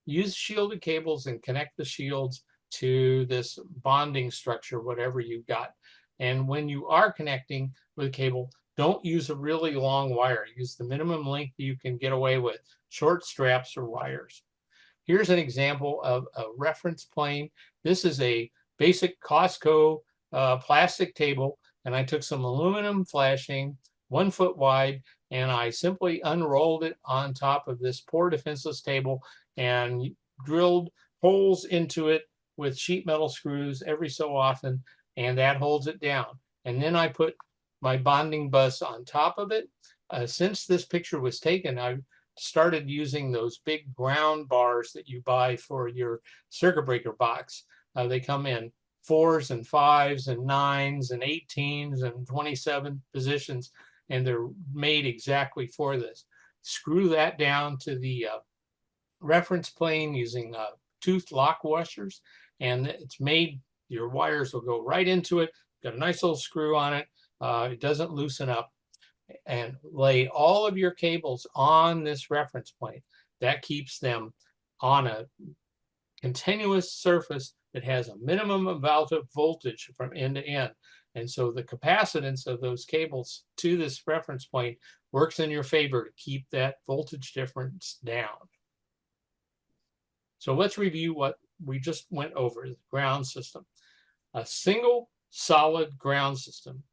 Use shielded cables and connect the shields to this bonding structure, whatever you've got. And when you are connecting with cable, don't use a really long wire. Use the minimum length you can get away with, short straps or wires. Here's an example of a reference plane. This is a basic Costco plastic table, and I took some aluminum flashing, 1 foot wide, and I simply unrolled it on top of this poor defenseless table and drilled holes into it with sheet metal screws every so often, and that holds it down. And then I put my bonding bus on top of it. Since this picture was taken, I started using those big ground bars that you buy for your circuit breaker box. They come in 4s and 5s and 9s and 18s and 27 positions, and they're made exactly for this. Screw that down to the reference plane using toothed lock washers, and it's made, your wires will go right into it. Got a nice little screw on it. It doesn't loosen up. And lay all of your cables on this reference plane. That keeps them on a continuous surface that has a minimum amount of voltage from end to end. And so the capacitance of those cables to this reference plane works in your favor to keep that voltage difference down. So let's review what we just went over, the ground system. A single solid ground system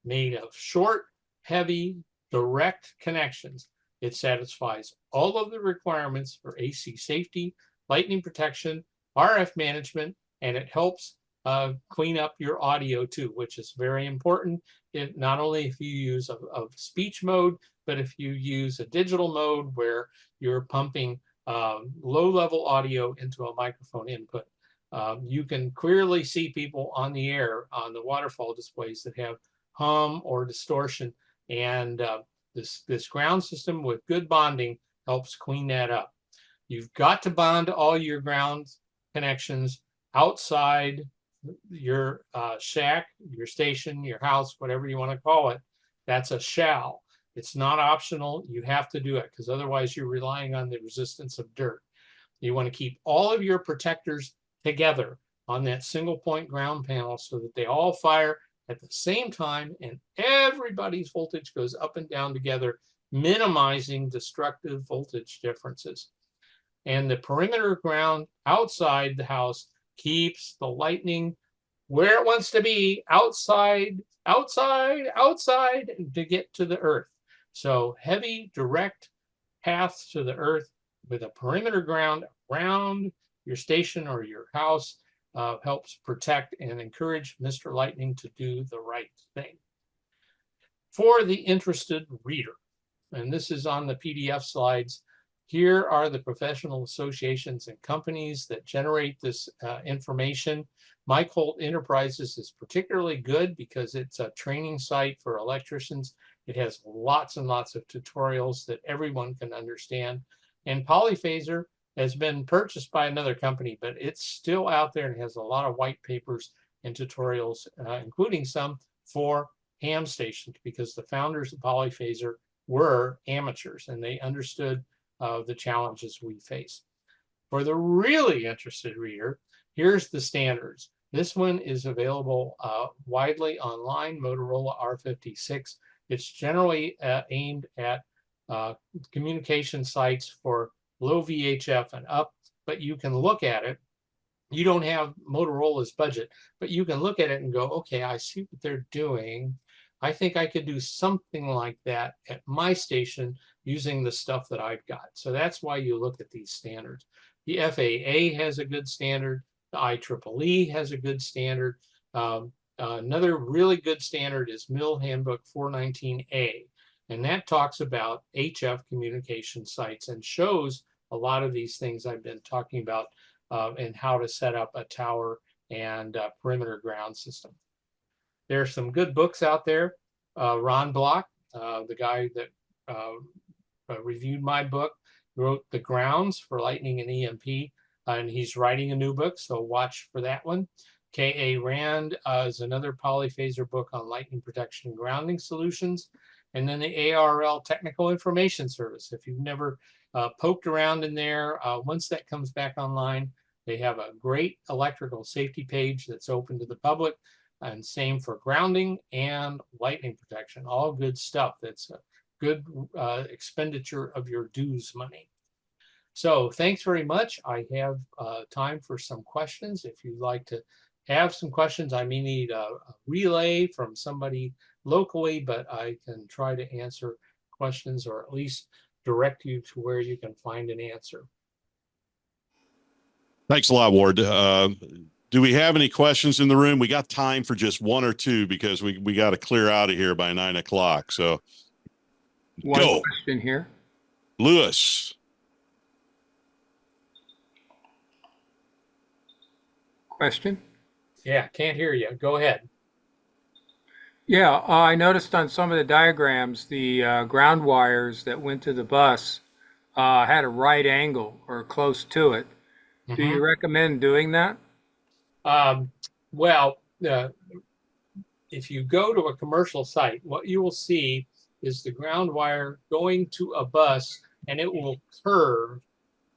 made of short, heavy, direct connections. It satisfies all of the requirements for AC safety, lightning protection, RF management, and it helps clean up your audio too, which is very important. Not only if you use a speech mode, but if you use a digital mode where you're pumping low-level audio into a microphone input. You can clearly see people on the air on the waterfall displays that have hum or distortion, and this ground system with good bonding helps clean that up. You've got to bond all your ground connections outside your shack, your station, your house, whatever you want to call it. That's a shall. It's not optional. You have to do it because otherwise you're relying on the resistance of dirt. You want to keep all of your protectors together on that single point ground panel so that they all fire at the same time and everybody's voltage goes up and down together, minimizing destructive voltage differences. And the perimeter ground outside the house keeps the lightning where it wants to be, outside, outside, outside, to get to the earth. So heavy, direct paths to the earth with a perimeter ground around your station or your house helps protect and encourage Mr. Lightning to do the right thing. For the interested reader, and this is on the PDF slides, here are the professional associations and companies that generate this information. Mike Holt Enterprises is particularly good because it's a training site for electricians. It has lots and lots of tutorials that everyone can understand. And Polyphaser has been purchased by another company, but it's still out there and has a lot of white papers and tutorials, including some for ham stations, because the founders of Polyphaser were amateurs and they understood the challenges we face. For the really interested reader, here's the standards. This one is available widely online, Motorola R56. It's generally aimed at communication sites for low VHF and up, but you can look at it. You don't have Motorola's budget, but you can look at it and go, okay, I see what they're doing. I think I could do something like that at my station using the stuff that I've got. So that's why you look at these standards. The FAA has a good standard. The IEEE has a good standard. Another really good standard is Mill Handbook 419A. And that talks about HF communication sites and shows a lot of these things I've been talking about and how to set up a tower and perimeter ground system. There's some good books out there. Ron Block, the guy that reviewed my book, wrote The Grounds for Lightning and EMP, and he's writing a new book, so watch for that one. K.A. Rand is another Polyphaser book on lightning protection and grounding solutions. And then the ARL Technical Information Service. If you've never poked around in there, once that comes back online, they have a great electrical safety page that's open to the public, and same for grounding and lightning protection. All good stuff. That's a good expenditure of your dues money. So thanks very much. I have time for some questions. If you'd like to have some questions, I may need a relay from somebody locally, but I can try to answer questions or at least direct you to where you can find an answer. Thanks a lot, Ward. Do we have any questions in the room? We got time for just one or two because we got to clear out of here by 9 o'clock. So One go. question here. Lewis. Question? Yeah, can't hear you. Go ahead. Yeah, I noticed on some of the diagrams, the ground wires that went to the bus had a right angle or close to it. Do you recommend doing that? Well, if you go to a commercial site, what you will see is the ground wire going to a bus, and it will curve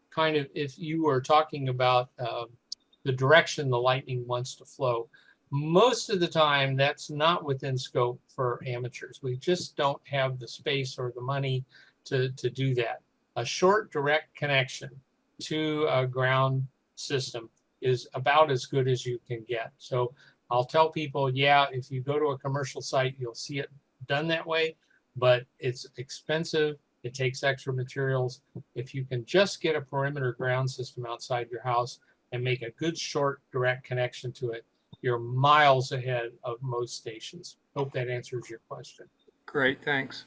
kind of if you were talking about the direction the lightning wants to flow. Most of the time, that's not within scope for amateurs. We just don't have the space or the money to do that. A short direct connection to a ground system is about as good as you can get. So I'll tell people, yeah, if you go to a commercial site, you'll see it done that way, but it's expensive It takes extra materials. If you can just get a perimeter ground system outside your house and make a good short direct connection to it, you're miles ahead of most stations. Hope that answers your question. Great, thanks.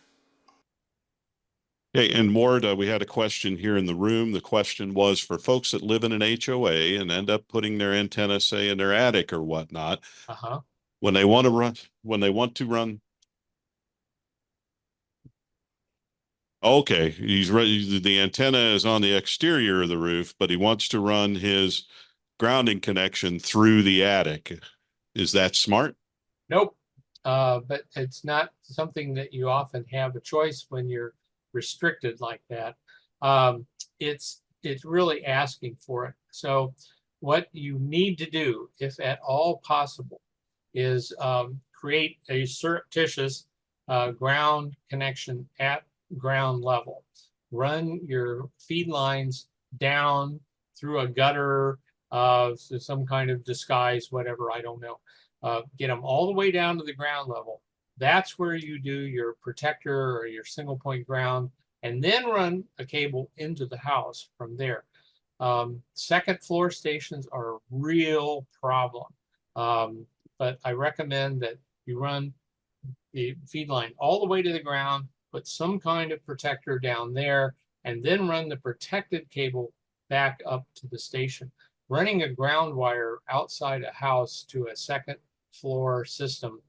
Okay, and Ward, we had a question here in the room. The question was for folks that live in an HOA and end up putting their antenna, say, in their attic or whatnot, Uh-huh. when they want to run. Okay, he's ready. The antenna is on the exterior of the roof, but he wants to run his grounding connection through the attic. Is that smart? Nope. But it's not something that you often have a choice when you're restricted like that. It's really asking for it. So what you need to do, if at all possible, is create a surreptitious ground connection at ground level. Run your feed lines down through a gutter, some kind of disguise, whatever, I don't know. Get them all the way down to the ground level. That's where you do your protector or your single point ground, and then run a cable into the house from there. Second floor stations are a real problem. But I recommend that you run the feed line all the way to the ground, put some kind of protector down there, and then run the protected cable back up to the station. Running a ground wire outside a house to a second floor system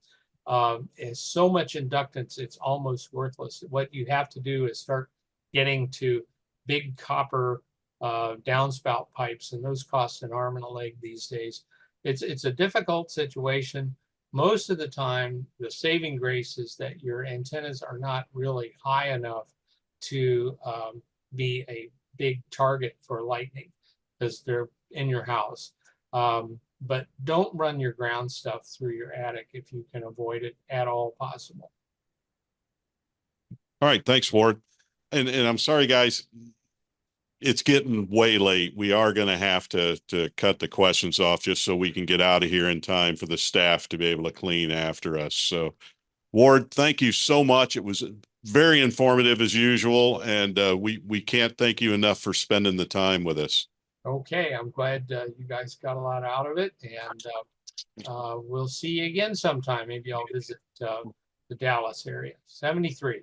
is so much inductance, it's almost worthless. What you have to do is start getting to big copper downspout pipes, and those cost an arm and a leg these days. It's a difficult situation. Most of the time, the saving grace is that your antennas are not really high enough to be a big target for lightning because they're in your house. But don't run your ground stuff through your attic if you can avoid it at all possible. All right, thanks, Ward. And I'm sorry, guys. It's getting way late. We are going to have to cut the questions off just so we can get out of here in time for the staff to be able to clean after us. So, Ward, thank you so much. It was very informative as usual, and we can't thank you enough for spending the time with us. Okay, I'm glad you guys got a lot out of it, and we'll see you again sometime. Maybe I'll visit the Dallas area. 73.